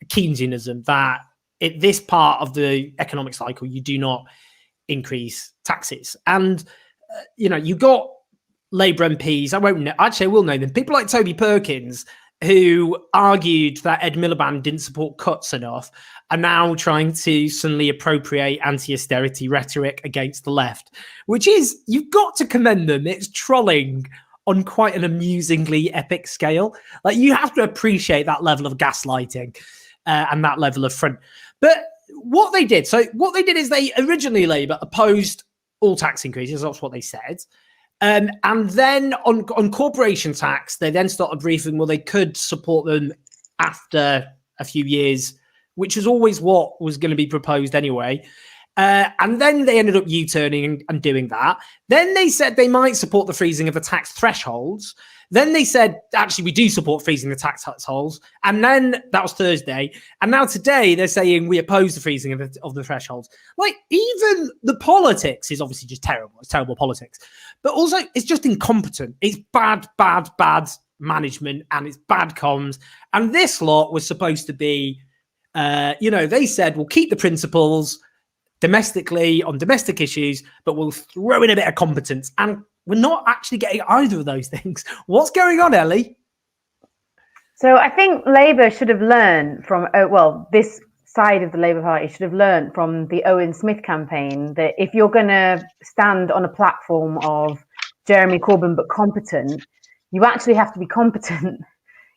Keynesianism, that at this part of the economic cycle, you do not increase taxes. And, you got Labour MPs, I will know them, people like Toby Perkins, who argued that Ed Miliband didn't support cuts enough, are now trying to suddenly appropriate anti-austerity rhetoric against the left, which is, you've got to commend them. It's trolling on quite an amusingly epic scale. Like, you have to appreciate that level of gaslighting and that level of front. But what they did is they originally, Labour opposed all tax increases. That's what they said. And then on corporation tax, they then started briefing, well, they could support them after a few years, which is always what was going to be proposed anyway. And then they ended up U-turning and doing that. Then they said they might support the freezing of the tax thresholds. Then they said, actually, we do support freezing the tax thresholds. And then that was Thursday. And now today they're saying we oppose the freezing of the thresholds. Like, even the politics is obviously just terrible. It's terrible politics. But also, it's just incompetent. It's bad management, and it's bad comms. And this lot was supposed to be, they said, we'll keep the principles domestically on domestic issues, but we'll throw in a bit of competence. And we're not actually getting either of those things. What's going on, Ellie? So I think Labour should have learned from, this side of the Labour Party should have learned from the Owen Smith campaign that if you're going to stand on a platform of Jeremy Corbyn but competent, you actually have to be competent,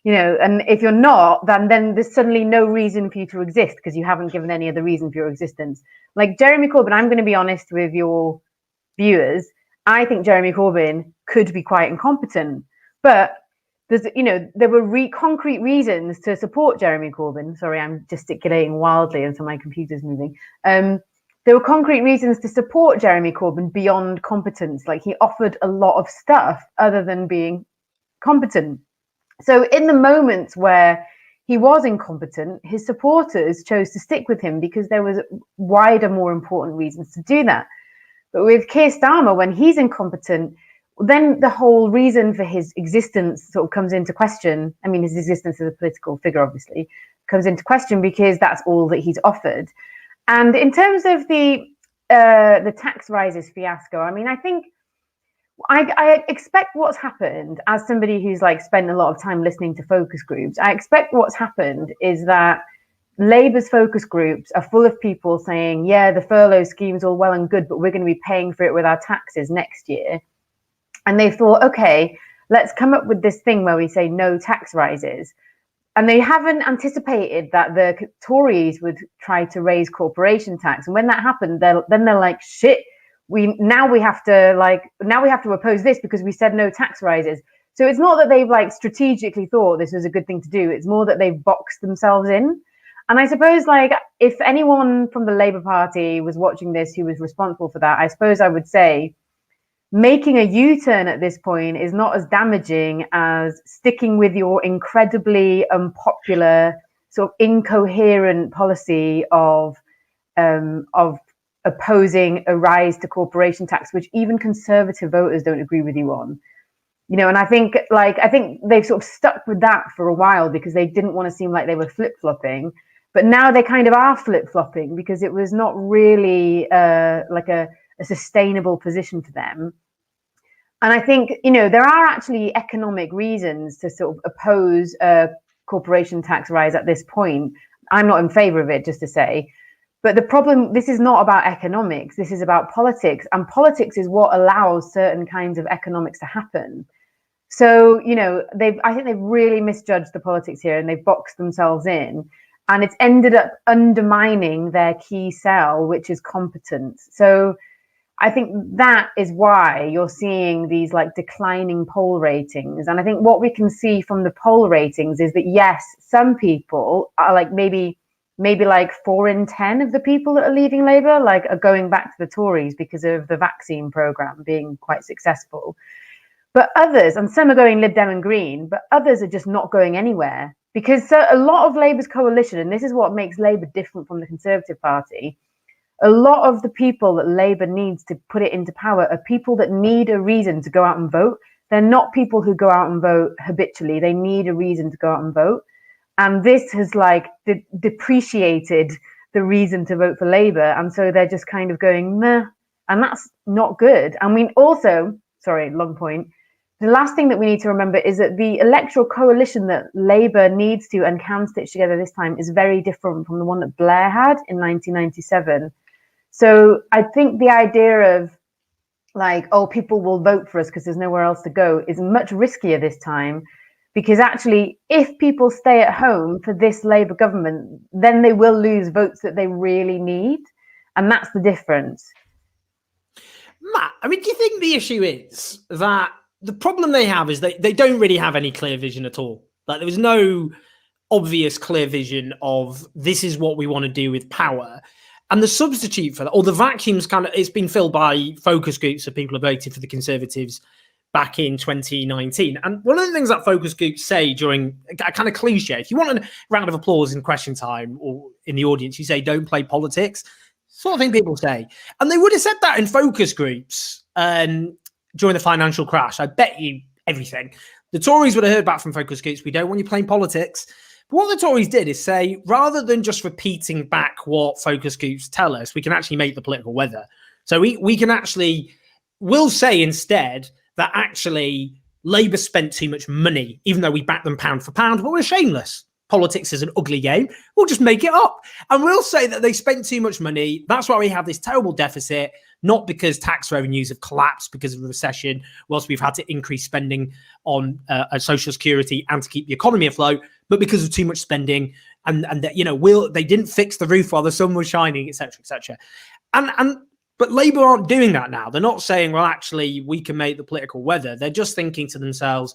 you know, and if you're not, then there's suddenly no reason for you to exist because you haven't given any other reason for your existence. Like Jeremy Corbyn, I'm going to be honest with your viewers, I think Jeremy Corbyn could be quite incompetent, but there's, you know, there were concrete reasons to support Jeremy Corbyn. Sorry, I'm gesticulating wildly and so my computer's moving. There were concrete reasons to support Jeremy Corbyn beyond competence. Like he offered a lot of stuff other than being competent. So in the moments where he was incompetent, his supporters chose to stick with him because there was wider, more important reasons to do that. But with Keir Starmer, when he's incompetent, then the whole reason for his existence sort of comes into question. I mean, his existence as a political figure, obviously, comes into question because that's all that he's offered. And in terms of the tax rises fiasco, I mean, I think I expect what's happened, as somebody who's like spent a lot of time listening to focus groups, I expect what's happened is that Labour's focus groups are full of people saying, yeah, the furlough scheme's all well and good, but we're going to be paying for it with our taxes next year. And they thought, okay, let's come up with this thing where we say no tax rises. And they haven't anticipated that the Tories would try to raise corporation tax. And when that happened, then they're like, shit, we have to oppose this because we said no tax rises. So it's not that they've like strategically thought this was a good thing to do. It's more that they've boxed themselves in. And I suppose like if anyone from the Labour Party was watching this who was responsible for that, I suppose I would say making a U-turn at this point is not as damaging as sticking with your incredibly unpopular, sort of incoherent policy of opposing a rise to corporation tax, which even conservative voters don't agree with you on. You know, and I think they've sort of stuck with that for a while because they didn't want to seem like they were flip-flopping, but now they kind of are flip-flopping because it was not really like a sustainable position for them. And I think, you know, there are actually economic reasons to sort of oppose a corporation tax rise at this point. I'm not in favor of it, just to say. But the problem, this is not about economics. This is about politics. And politics is what allows certain kinds of economics to happen. So, you know, I think they've really misjudged the politics here and they've boxed themselves in. And it's ended up undermining their key sell, which is competence. So I think that is why you're seeing these like declining poll ratings. And I think what we can see from the poll ratings is that, yes, some people are like maybe like 4 in 10 of the people that are leaving Labour like are going back to the Tories because of the vaccine programme being quite successful. But others, and some are going Lib Dem and Green, but others are just not going anywhere because a lot of Labour's coalition, and this is what makes Labour different from the Conservative Party, a lot of the people that Labour needs to put it into power are people that need a reason to go out and vote. They're not people who go out and vote habitually. They need a reason to go out and vote. And this has like depreciated the reason to vote for Labour. And so they're just kind of going, meh, and that's not good. I mean, also, sorry, long point. The last thing that we need to remember is that the electoral coalition that Labour needs to and can stitch together this time is very different from the one that Blair had in 1997. So I think the idea of like, oh, people will vote for us because there's nowhere else to go is much riskier this time, because actually, if people stay at home for this Labour government, then they will lose votes that they really need. And that's the difference. Matt, I mean, do you think the issue is that the problem they have is they don't really have any clear vision at all? Like there was no obvious clear vision of this is what we want to do with power. And the substitute for that, or the vacuum's it's been filled by focus groups of people who voted for the Conservatives back in 2019. And one of the things that focus groups say during a kind of cliche, if you want a round of applause in question time or in the audience, you say, don't play politics, sort of thing people say. And they would have said that in focus groups during the financial crash. I bet you everything. The Tories would have heard back from focus groups, we don't want you playing politics. But what the Tories did is say, rather than just repeating back what focus groups tell us, we can actually make the political weather. So we can actually, we'll say instead that actually Labour spent too much money, even though we backed them pound for pound, but we're shameless. politics is an ugly game, we'll just make it up. And we'll say that they spent too much money. That's why we have this terrible deficit, not because tax revenues have collapsed because of the recession, whilst we've had to increase spending on social security and to keep the economy afloat, but because of too much spending and that, they didn't fix the roof while the sun was shining, etc., etc. But Labour aren't doing that now. They're not saying, well, actually, we can make the political weather. They're just thinking to themselves,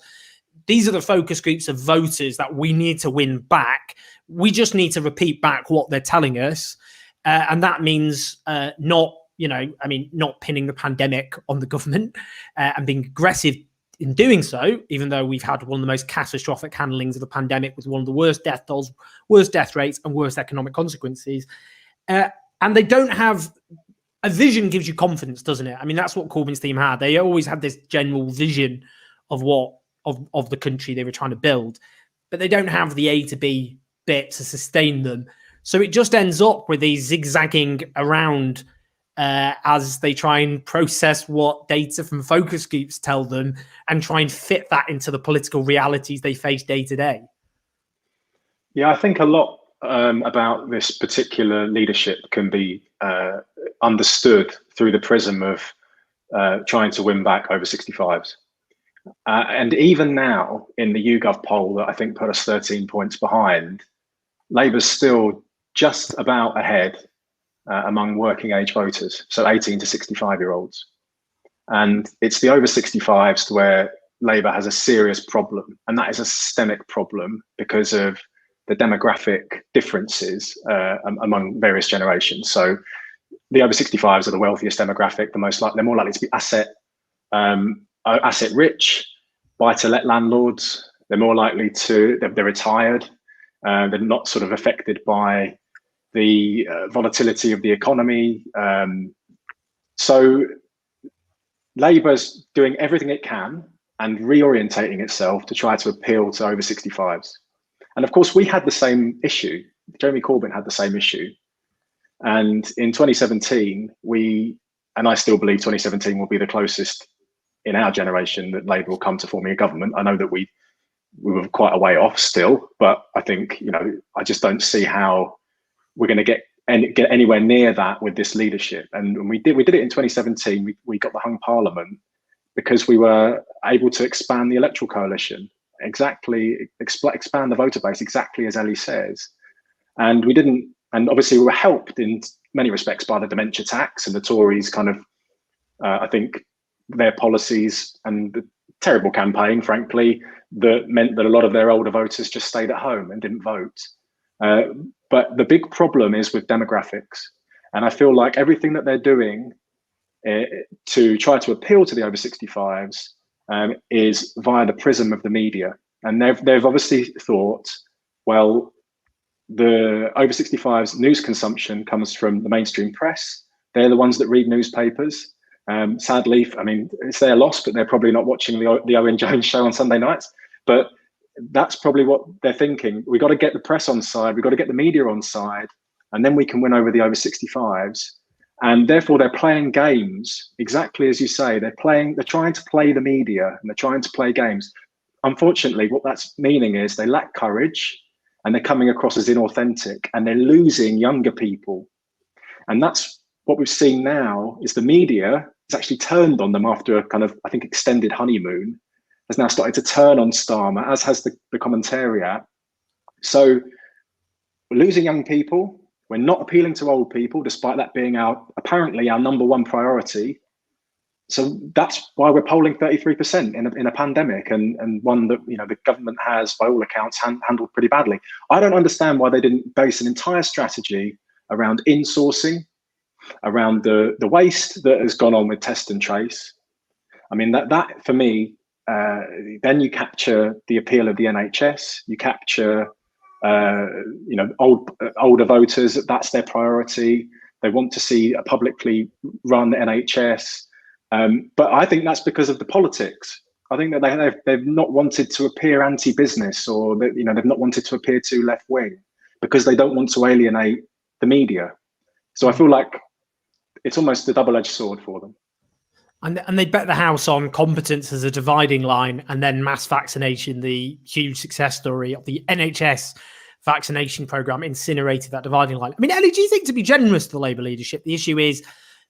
these are the focus groups of voters that we need to win back. We just need to repeat back what they're telling us. And that means not pinning the pandemic on the government and being aggressive in doing so, even though we've had one of the most catastrophic handlings of the pandemic with one of the worst death tolls, worst death rates, and worst economic consequences. And they don't have a vision. Gives you confidence, doesn't it? I mean, that's what Corbyn's team had. They always had this general vision of what of the country they were trying to build, but they don't have the A to B bit to sustain them. So it just ends up with these zigzagging around as they try and process what data from focus groups tell them and try and fit that into the political realities they face day to day. Yeah, I think a lot about this particular leadership can be understood through the prism of trying to win back over 65s. And even now, in the YouGov poll that I think put us 13 points behind, Labour's still just about ahead among working age voters, so 18 to 65-year-olds. And it's the over 65s where Labour has a serious problem, and that is a systemic problem because of the demographic differences among various generations. So the over 65s are the wealthiest demographic, they're more likely to be asset rich, buy-to-let landlords. They're more likely they're retired. They're not sort of affected by the volatility of the economy. So Labour's doing everything it can and reorientating itself to try to appeal to over 65s. And of course, we had the same issue. Jeremy Corbyn had the same issue. And in 2017, and I still believe 2017 will be the closest in our generation that Labour will come to forming a government. I know that we were quite a way off still, but I think, I just don't see how we're going to get anywhere near that with this leadership. And we did it in 2017. We got the hung parliament because we were able to expand the electoral coalition, expand the voter base exactly as Ellie says. And we didn't, and obviously we were helped in many respects by the dementia tax and the Tories kind of, I think their policies and the terrible campaign, frankly, that meant that a lot of their older voters just stayed at home and didn't vote. But the big problem is with demographics. And I feel like everything that they're doing to try to appeal to the over 65s is via the prism of the media. And they've obviously thought, well, the over 65s news consumption comes from the mainstream press. They're the ones that read newspapers. Sadly, I mean, it's their loss, but they're probably not watching the Owen Jones show on Sunday nights. But that's probably what they're thinking. We've got to get the press on side. We've got to get the media on side, and then we can win over the over 65s. And therefore, they're playing games exactly as you say. They're trying to play the media and they're trying to play games. Unfortunately, what that's meaning is they lack courage and they're coming across as inauthentic and they're losing younger people. And that's what we've seen now is the media has actually turned on them after a kind of, I think, extended honeymoon, has now started to turn on Starmer, as has the commentariat. So we're losing young people. We're not appealing to old people, despite that being apparently our number one priority. So that's why we're polling 33% in a pandemic and one that the government has, by all accounts, handled pretty badly. I don't understand why they didn't base an entire strategy around insourcing, around the waste that has gone on with test and trace. I mean, that for me, then you capture the appeal of the NHS, you capture older voters, that's their priority. They want to see a publicly run NHS. But I think that's because of the politics. I think that they've not wanted to appear anti-business, or that they've not wanted to appear too left-wing because they don't want to alienate the media. So I feel like it's almost a double-edged sword for them. And they bet the house on competence as a dividing line, and then mass vaccination, the huge success story of the NHS vaccination program incinerated that dividing line. I mean, Ellie, do you think, to be generous to the Labour leadership, the issue is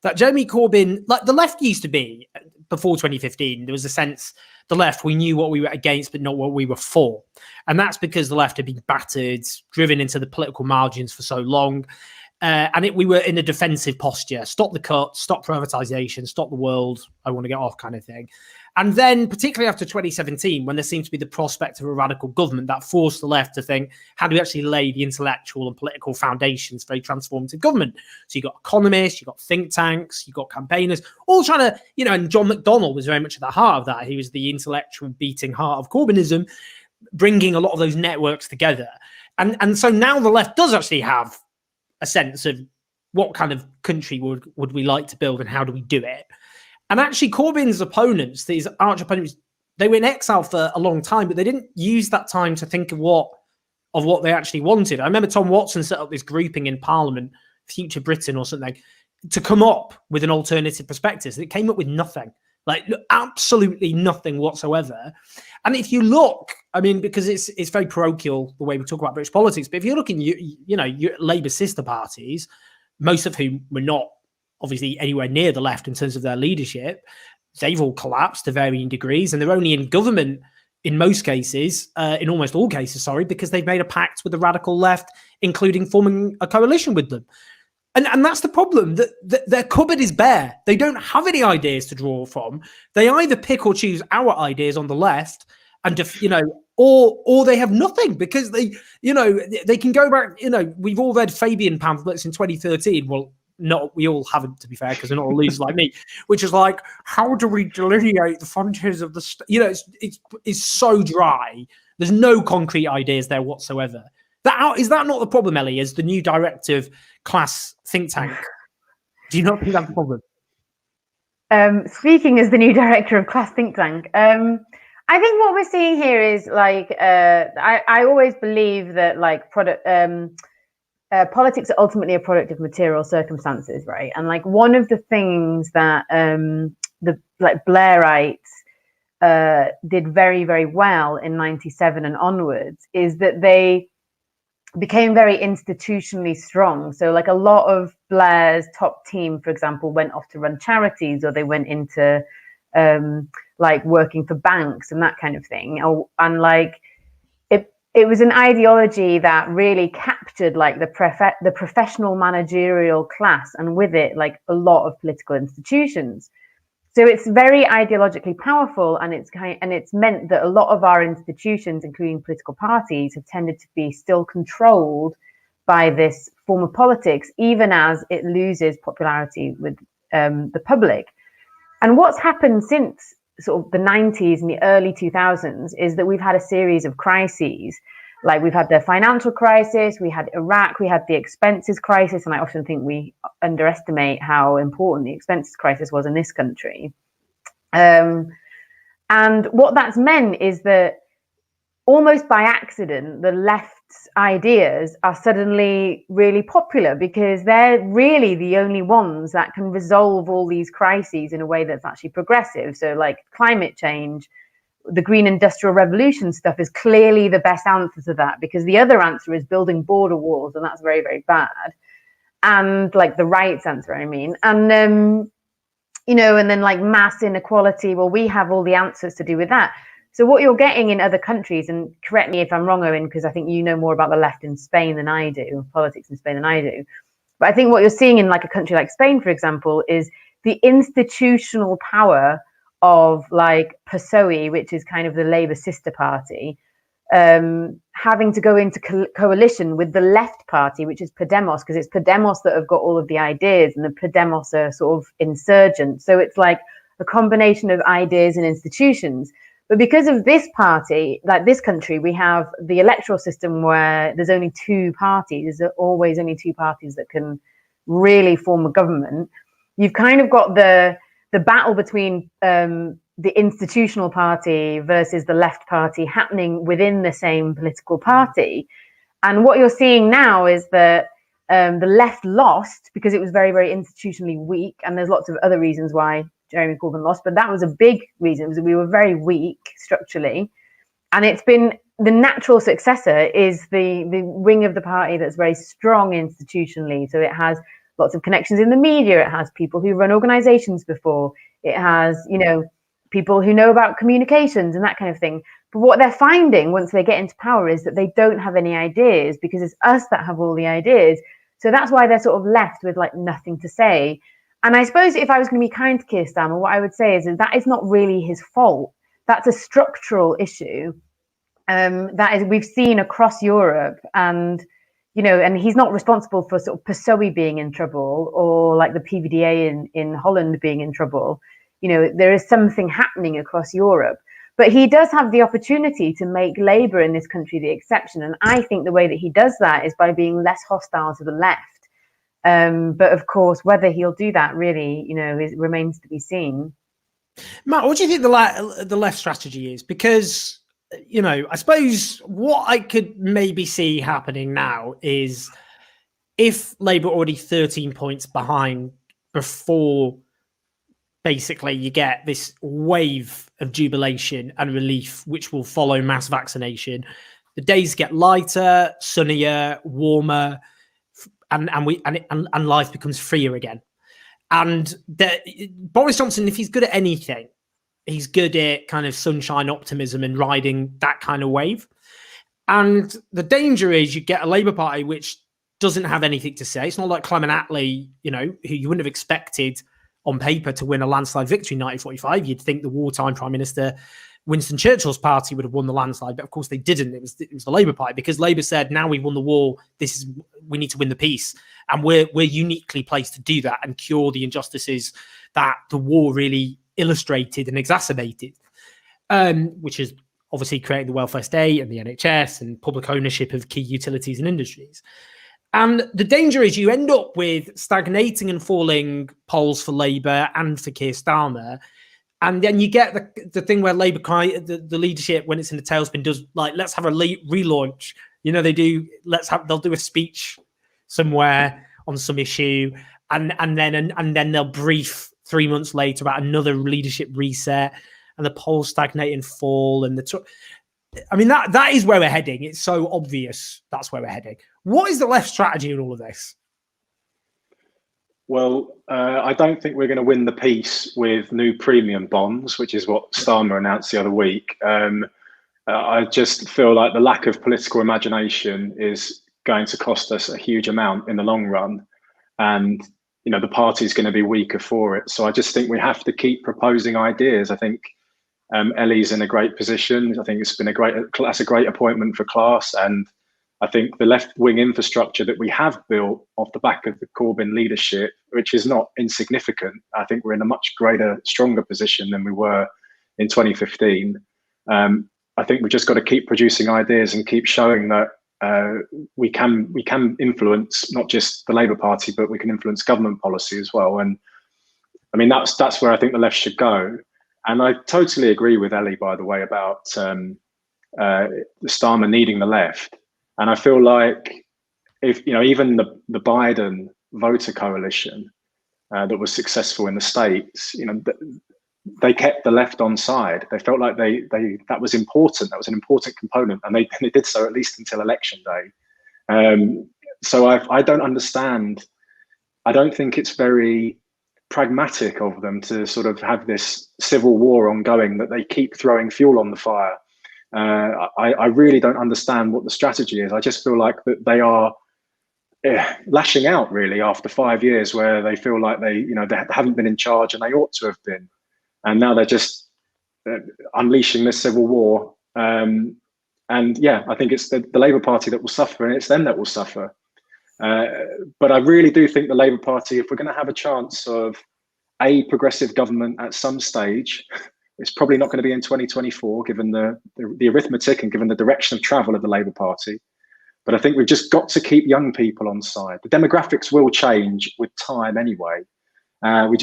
that Jeremy Corbyn, like the left used to be before 2015, there was a sense the left, we knew what we were against, but not what we were for. And that's because the left had been battered, driven into the political margins for so long. We were in a defensive posture. Stop the cut, stop privatisation, stop the world, I want to get off kind of thing. And then, particularly after 2017, when there seemed to be the prospect of a radical government, that forced the left to think, how do we actually lay the intellectual and political foundations for a transformative government? So you got economists, you got think tanks, you got campaigners, all trying to, and John McDonnell was very much at the heart of that. He was the intellectual beating heart of Corbynism, bringing a lot of those networks together. And so now the left does actually have a sense of what kind of country would we like to build and how do we do it? And actually, Corbyn's opponents, these arch opponents, they were in exile for a long time, but they didn't use that time to think of what they actually wanted. I remember Tom Watson set up this grouping in Parliament, Future Britain or something, to come up with an alternative perspective. So it came up with nothing, like absolutely nothing whatsoever. And if you look, I mean, because it's very parochial the way we talk about British politics, but if you look in your Labour sister parties, most of whom were not obviously anywhere near the left in terms of their leadership, they've all collapsed to varying degrees, and they're only in government in most cases, in almost all cases, because they've made a pact with the radical left, including forming a coalition with them. And that's the problem, that their cupboard is bare. They don't have any ideas to draw from. They either pick or choose our ideas on the left, and or they have nothing, because they can go back. We've all read Fabian pamphlets in 2013. Well, not we all haven't, to be fair, because they're not all losers like me. Which is like, how do we delineate the frontiers of the? It's so dry. There's no concrete ideas there whatsoever. Is that not the problem, Ellie? As the new director of Class think tank, do you not think that's the problem? Speaking as the new director of Class think tank, I think what we're seeing here is like I always believe that like politics are ultimately a product of material circumstances, right? And like one of the things that the Blairites did very, very well in 97 and onwards is that they became very institutionally strong. So like a lot of Blair's top team, for example, went off to run charities, or they went into like working for banks and that kind of thing. And like it was an ideology that really captured like the professional managerial class, and with it like a lot of political institutions. So it's very ideologically powerful, and it's meant that a lot of our institutions, including political parties, have tended to be still controlled by this form of politics, even as it loses popularity with the public. And what's happened since sort of the 90s and the early 2000s is that we've had a series of crises. Like we've had the financial crisis, we had Iraq, we had the expenses crisis, and I often think we underestimate how important the expenses crisis was in this country. And what that's meant is that almost by accident, the left's ideas are suddenly really popular, because they're really the only ones that can resolve all these crises in a way that's actually progressive. So like climate change, the green industrial revolution stuff is clearly the best answer to that, because the other answer is building border walls, and that's very, very bad. And like the rights answer, I mean, and and then like mass inequality, well, we have all the answers to do with that. So what you're getting in other countries, and correct me if I'm wrong, Owen, because I think you know more about the left in Spain than I do, politics in Spain than I do, but I think what you're seeing in like a country like Spain, for example, is the institutional power of like PSOE, which is kind of the Labour sister party, having to go into coalition with the left party, which is Podemos, because it's Podemos that have got all of the ideas, and the Podemos are sort of insurgent. So it's like a combination of ideas and institutions. But because of this party, like this country, we have the electoral system where there's only two parties. There's always only two parties that can really form a government. You've kind of got the battle between the institutional party versus the left party happening within the same political party. And what you're seeing now is that the left lost because it was very, very institutionally weak. And there's lots of other reasons why Jeremy Corbyn lost, but that was a big reason. We were very weak structurally. And it's been the natural successor is the wing of the party that's very strong institutionally. So it has lots of connections in the media. It has people who run organizations before. It has, people who know about communications and that kind of thing. But what they're finding once they get into power is that they don't have any ideas, because it's us that have all the ideas. So that's why they're sort of left with like nothing to say. And I suppose if I was going to be kind to Keir Starmer, what I would say is that is not really his fault. That's a structural issue that is we've seen across Europe, and and he's not responsible for sort of PSOE being in trouble, or like the PVDA in Holland being in trouble. There is something happening across Europe, but he does have the opportunity to make Labour in this country the exception, and I think the way that he does that is by being less hostile to the left. But of course, whether he'll do that really, remains to be seen. Matt, what do you think the left strategy is? Because I suppose what I could maybe see happening now is if Labour are already 13 points behind before basically you get this wave of jubilation and relief, which will follow mass vaccination, the days get lighter, sunnier, warmer, and life becomes freer again. And Boris Johnson, if he's good at anything, he's good at kind of sunshine optimism and riding that kind of wave. And the danger is you get a Labour Party which doesn't have anything to say. It's not like Clement Attlee, who you wouldn't have expected on paper to win a landslide victory in 1945. You'd think the wartime Prime Minister Winston Churchill's party would have won the landslide, but of course they didn't. It was the Labour Party, because Labour said, now we've won the war, we need to win the peace. And we're uniquely placed to do that and cure the injustices that the war really illustrated and exacerbated, which is obviously creating the welfare state and the NHS and public ownership of key utilities and industries. And the danger is you end up with stagnating and falling polls for Labour and for Keir Starmer. And then you get the thing where Labour, the leadership, when it's in the tailspin, does like, let's have a relaunch. They'll do a speech somewhere on some issue, and then they'll brief 3 months later about another leadership reset, and the polls stagnate and fall. And that is where we're heading. It's so obvious that's where we're heading. What is the left strategy in all of this? Well, I don't think we're going to win the peace with new premium bonds, which is what Starmer announced the other week. I just feel like the lack of political imagination is going to cost us a huge amount in the long run. And, the party is going to be weaker for it. So I just think we have to keep proposing ideas. I think Ellie's in a great position. I think that's a great appointment for class. And I think the left-wing infrastructure that we have built off the back of the Corbyn leadership, which is not insignificant, I think we're in a much greater, stronger position than we were in 2015. I think we've just got to keep producing ideas and keep showing that we can influence not just the Labour Party, but we can influence government policy as well. And I mean, that's where I think the left should go. And I totally agree with Ellie, by the way, about Starmer needing the left. And I feel like if, even the Biden voter coalition that was successful in the States, they kept the left on side. They felt like that was important. That was an important component, and they did so at least until election day. So I don't understand. I don't think it's very pragmatic of them to sort of have this civil war ongoing that they keep throwing fuel on the fire. I really don't understand what the strategy is. I just feel like that they are lashing out really after 5 years where they feel like they haven't been in charge and they ought to have been. And now they're just unleashing this civil war. And yeah, I think it's the Labour Party that will suffer, and it's them that will suffer. But I really do think the Labour Party, if we're going to have a chance of a progressive government at some stage, it's probably not going to be in 2024, given the arithmetic and given the direction of travel of the Labour Party. But I think we've just got to keep young people on side. The demographics will change with time anyway. We've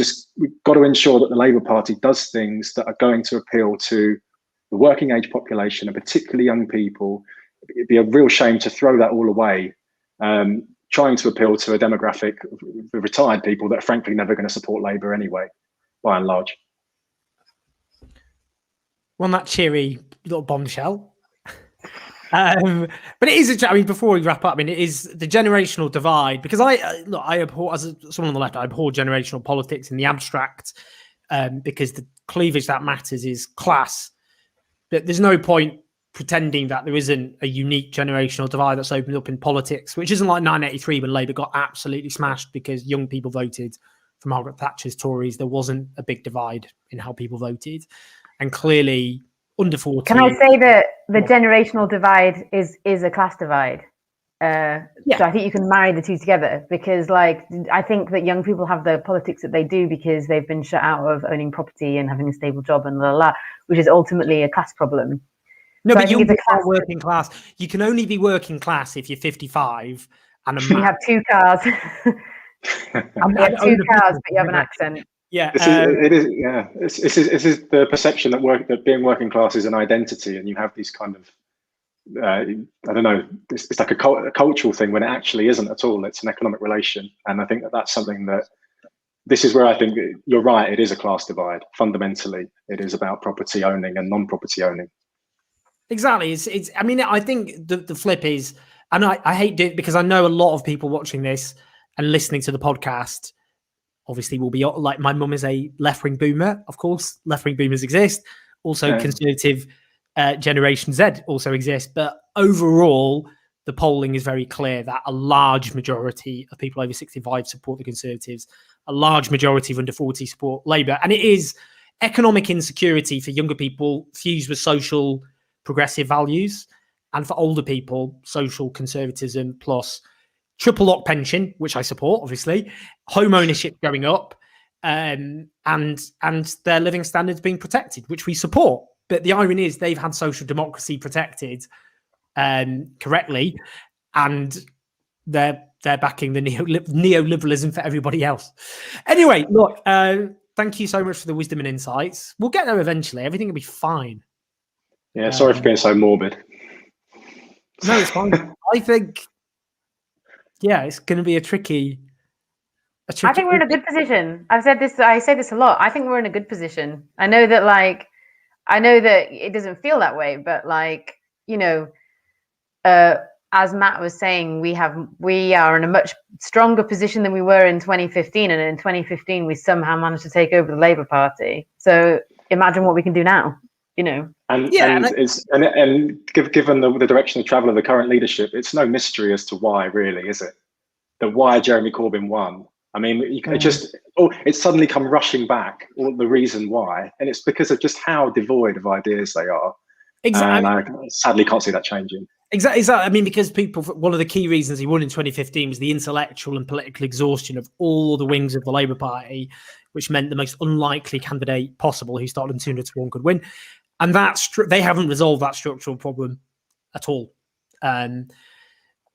got to ensure that the Labour Party does things that are going to appeal to the working age population, and particularly young people. It'd be a real shame to throw that all away, trying to appeal to a demographic of retired people that are frankly never going to support Labour anyway, by and large. Well, that cheery little bombshell. But it is, I mean, before we wrap up, I mean, it is the generational divide, because I abhor, as someone on the left, I abhor generational politics in the abstract, because the cleavage that matters is class. But there's no point pretending that there isn't a unique generational divide that's opened up in politics, which isn't like 1983 when Labour got absolutely smashed because young people voted for Margaret Thatcher's Tories. There wasn't a big divide in how people voted. And clearly, under 40. Can I say that the generational divide is a class divide? So I think you can marry the two together, because like I think that young people have the politics that they do because they've been shut out of owning property and having a stable job and which is ultimately a class problem. No, so but you are working class. You can only be working class if you're 55 and you have 2 cars. You have 2 cars, but you have an accent. Yeah, it is. Yeah, this is the perception that being working class is an identity, and you have these kind of I don't know. It's like a cultural thing when it actually isn't at all. It's an economic relation, and I think that's something that. This is where I think you're right. It is a class divide. Fundamentally, it is about property owning and non-property owning. Exactly. It's. I mean, I think the flip is, and I hate it because I know a lot of people watching this and listening to the podcast obviously will be like, my mum is a left-wing boomer. Of course, left-wing boomers exist. Also, conservative Generation Z also exists. But overall, the polling is very clear that a large majority of people over 65 support the Conservatives. A large majority of under 40 support Labour. And it is economic insecurity for younger people fused with social progressive values. And for older people, social conservatism plus triple lock pension, which I support, obviously, home ownership going up, and their living standards being protected, which we support. But the irony is they've had social democracy protected correctly, and they're backing the neoliberalism for everybody else. Anyway, look, thank you so much for the wisdom and insights. We'll get there eventually. Everything will be fine. Yeah, sorry for being so morbid. No, it's fine. I think, yeah, it's going to be a tricky. I think we're in a good position. I say this a lot. I think we're in a good position. I know that it doesn't feel that way, but as Matt was saying, we are in a much stronger position than we were in 2015, and in 2015 we somehow managed to take over the Labour Party. So imagine what we can do now. Given the direction of travel of the current leadership, it's no mystery as to why, really, is it? That why Jeremy Corbyn won. I mean, it's suddenly come rushing back, all the reason why, and it's because of just how devoid of ideas they are. Exactly. And I sadly can't see that changing. Exactly. I mean, because one of the key reasons he won in 2015 was the intellectual and political exhaustion of all the wings of the Labour Party, which meant the most unlikely candidate possible, who started in 200 to 1, could win. And they haven't resolved that structural problem at all.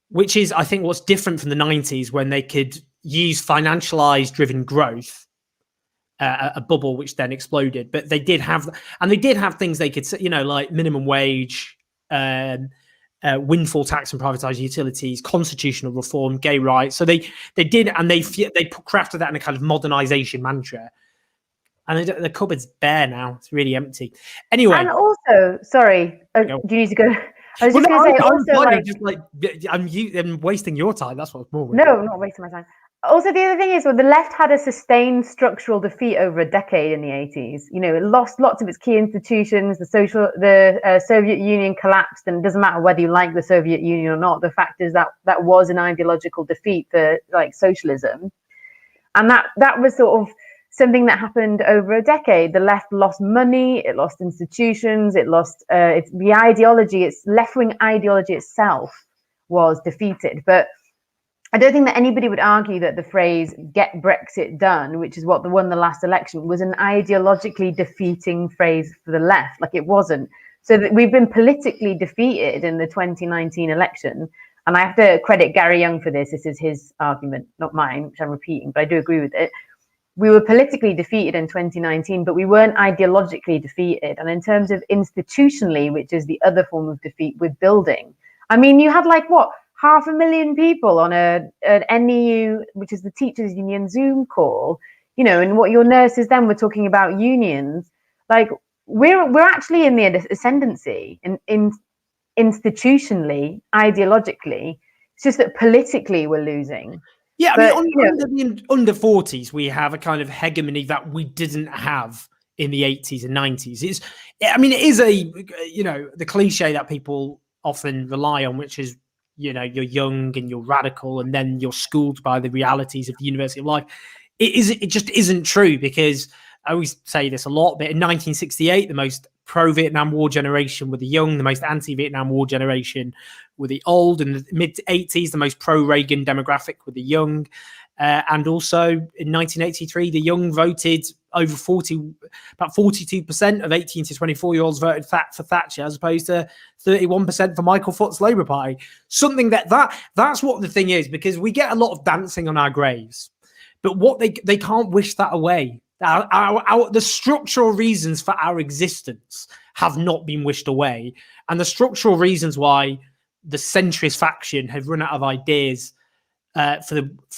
Which is, I think, what's different from the 90s, when they could use financialized-driven growth, a bubble which then exploded. But they did have things they could, like minimum wage, windfall tax and privatized utilities, constitutional reform, gay rights. So they did, and they crafted that in a kind of modernization mantra. And the cupboard's bare now; it's really empty. Anyway, and also, sorry, do you need to go? I was just going to say, I'm wasting your time. That's what's more. No, I'm not wasting my time. Also, the other thing is, the left had a sustained structural defeat over a decade in the 80s. It lost lots of its key institutions. The Soviet Union collapsed, and it doesn't matter whether you like the Soviet Union or not. The fact is that was an ideological defeat for socialism, and that was sort of something that happened over a decade. The left lost money, it lost institutions, it lost the ideology. Its left-wing ideology itself was defeated, but I don't think that anybody would argue that the phrase "get Brexit done," which is what won the last election, was an ideologically defeating phrase for the left. It wasn't. So that we've been politically defeated in the 2019 election. And I have to credit Gary Young for this. This is his argument, not mine, which I'm repeating, but I do agree with it. We were politically defeated in 2019, but we weren't ideologically defeated. And in terms of institutionally, which is the other form of defeat, with building, I mean, you had 500,000 people on an NEU, which is the teachers union Zoom call, and what your nurses then were talking about unions. We're actually in the ascendancy in institutionally, ideologically. It's just that politically we're losing. Yeah, But, I mean, under 40s, we have a kind of hegemony that we didn't have in the 80s and 90s. It is the cliche that people often rely on, which is, you're young and you're radical, and then you're schooled by the realities of the University of Life. It just isn't true, because I always say this a lot, but in 1968, the most pro-Vietnam War generation were the young, the most anti-Vietnam War generation were the old. In the mid-80s, the most pro-Reagan demographic were the young. And also in 1983, the young voted over about 42% of 18 to 24-year-olds voted for Thatcher, as opposed to 31% for Michael Foot's Labour Party. Something that's what the thing is, because we get a lot of dancing on our graves, but what they can't wish that away. The structural reasons for our existence have not been wished away, and the structural reasons why the centrist faction have run out of ideas for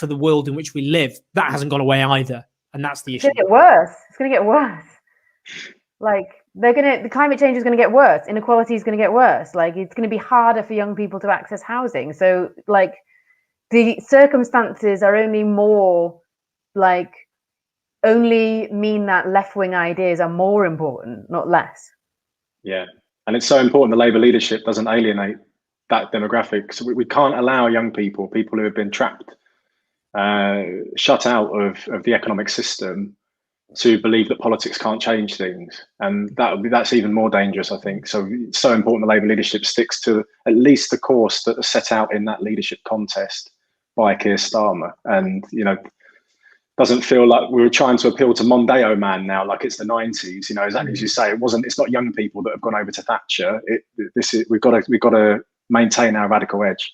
the world in which we live, that hasn't gone away either, and that's the issue. It's going to get worse. It's going to get worse. Like, the climate change is going to get worse. Inequality is going to get worse. Like, it's going to be harder for young people to access housing. So, like, the circumstances are only mean that left-wing ideas are more important, not less. Yeah. And it's so important the Labour leadership doesn't alienate that demographic. So we can't allow young people who have been trapped, shut out of the economic system, to believe that politics can't change things. And that's even more dangerous, I think. So it's so important the Labour leadership sticks to at least the course that was set out in that leadership contest by Keir Starmer. And, doesn't feel like we were trying to appeal to Mondeo man now, like it's the 90s. Exactly as you say, it's not young people that have gone over to Thatcher. We've got to maintain our radical edge.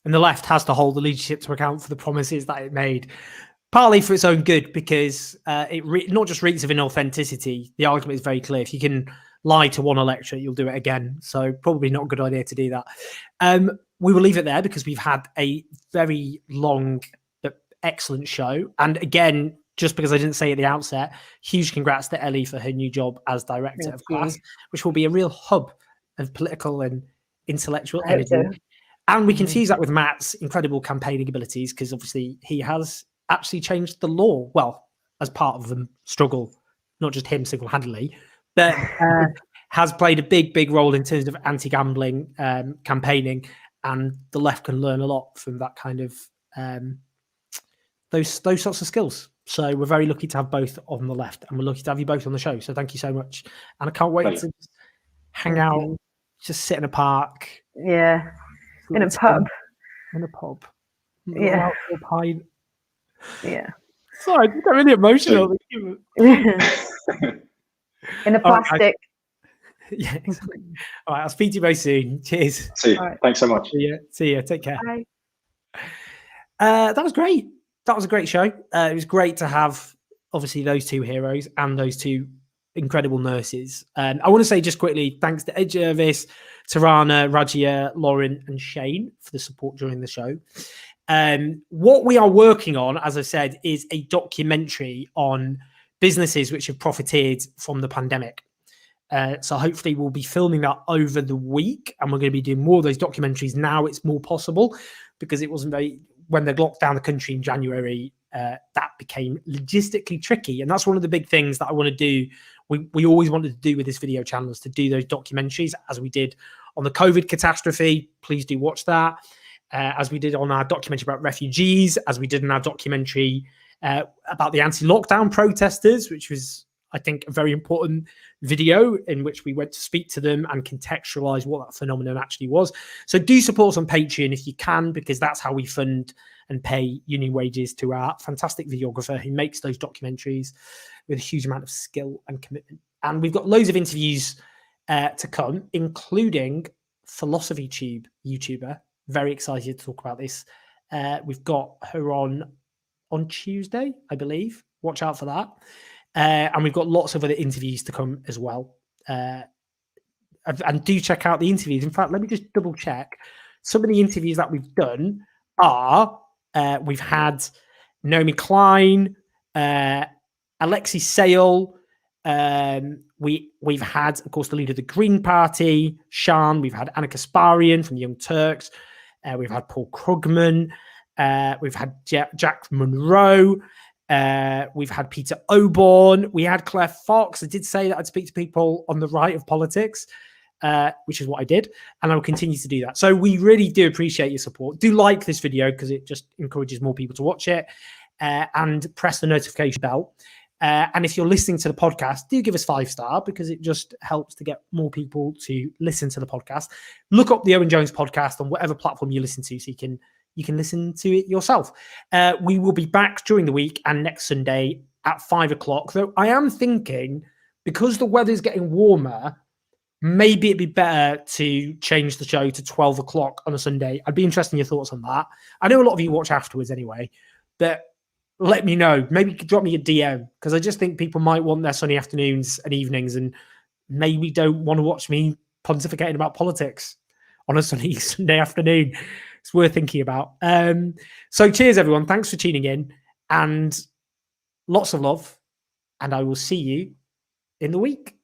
And the left has to hold the leadership to account for the promises that it made, partly for its own good, because it not just reeks of inauthenticity. The argument is very clear. If you can lie to one electorate, you'll do it again. So probably not a good idea to do that. We will leave it there, because we've had a very long, excellent show. And again, just because I didn't say at the outset, huge congrats to Ellie for her new job as director of class, which will be a real hub of political and intellectual energy. So. And we can fuse that with Matt's incredible campaigning abilities, because obviously he has actually changed the law, well, as part of the struggle, not just him single-handedly, but has played a big role in terms of anti-gambling campaigning. And the left can learn a lot from that kind of those sorts of skills. So we're very lucky to have both on the left, and we're lucky to have you both on the show. So thank you so much. And I can't wait to just hang out, just sit in a park. Yeah. In a pub. In a pub. Yeah. Pint. Yeah. Sorry, I just got really emotional. In a plastic. Right, yeah, exactly. All right, I'll speak to you very soon. Cheers. See you. Right. Thanks so much. See you. Take care. Bye. That was great. That was a great show. It was great to have, obviously, those two heroes and those two incredible nurses. I want to say just quickly, thanks to Ed Jervis, Tarana, Rajia, Lauren, and Shane for the support during the show. What we are working on, as I said, is a documentary on businesses which have profited from the pandemic. So hopefully we'll be filming that over the week, and we're going to be doing more of those documentaries now. It's more possible, because it wasn't when they locked down the country in January, that became logistically tricky. And that's one of the big things that I want to do. We always wanted to do with this video channel, is to do those documentaries, as we did on the COVID catastrophe. Please do watch that. As we did on our documentary about refugees, as we did in our documentary about the anti-lockdown protesters, which was, I think, a very important video in which we went to speak to them and contextualize what that phenomenon actually was. So do support us on Patreon if you can, because that's how we fund and pay union wages to our fantastic videographer who makes those documentaries with a huge amount of skill and commitment. And we've got loads of interviews to come, including Philosophy Tube YouTuber. Very excited to talk about this. We've got her on Tuesday, I believe. Watch out for that. And we've got lots of other interviews to come as well. And do check out the interviews. In fact, let me just double check. Some of the interviews that we've done are, we've had Naomi Klein, Alexi Sale, We've had, of course, the leader of the Green Party, Shan. We've had Anna Kasparian from the Young Turks. We've had Paul Krugman. We've had Jack Monroe. We've had Peter Oborne. We had Claire Fox. I did say that I'd speak to people on the right of politics, which is what I did, and I will continue to do that. So we really do appreciate your support. Do like this video because it just encourages more people to watch it, and press the notification bell. And if you're listening to the podcast, do give us 5-star because it just helps to get more people to listen to the podcast. Look up the Owen Jones podcast on whatever platform you listen to, so you can listen to it yourself. We will be back during the week and next Sunday at 5 o'clock. Though I am thinking, because the weather's getting warmer, maybe it'd be better to change the show to 12 o'clock on a Sunday. I'd be interested in your thoughts on that. I know a lot of you watch afterwards anyway, but let me know. Maybe drop me a DM, because I just think people might want their sunny afternoons and evenings and maybe don't want to watch me pontificating about politics on a sunny Sunday afternoon. It's worth thinking about. So cheers, everyone. Thanks for tuning in, and lots of love. And I will see you in the week.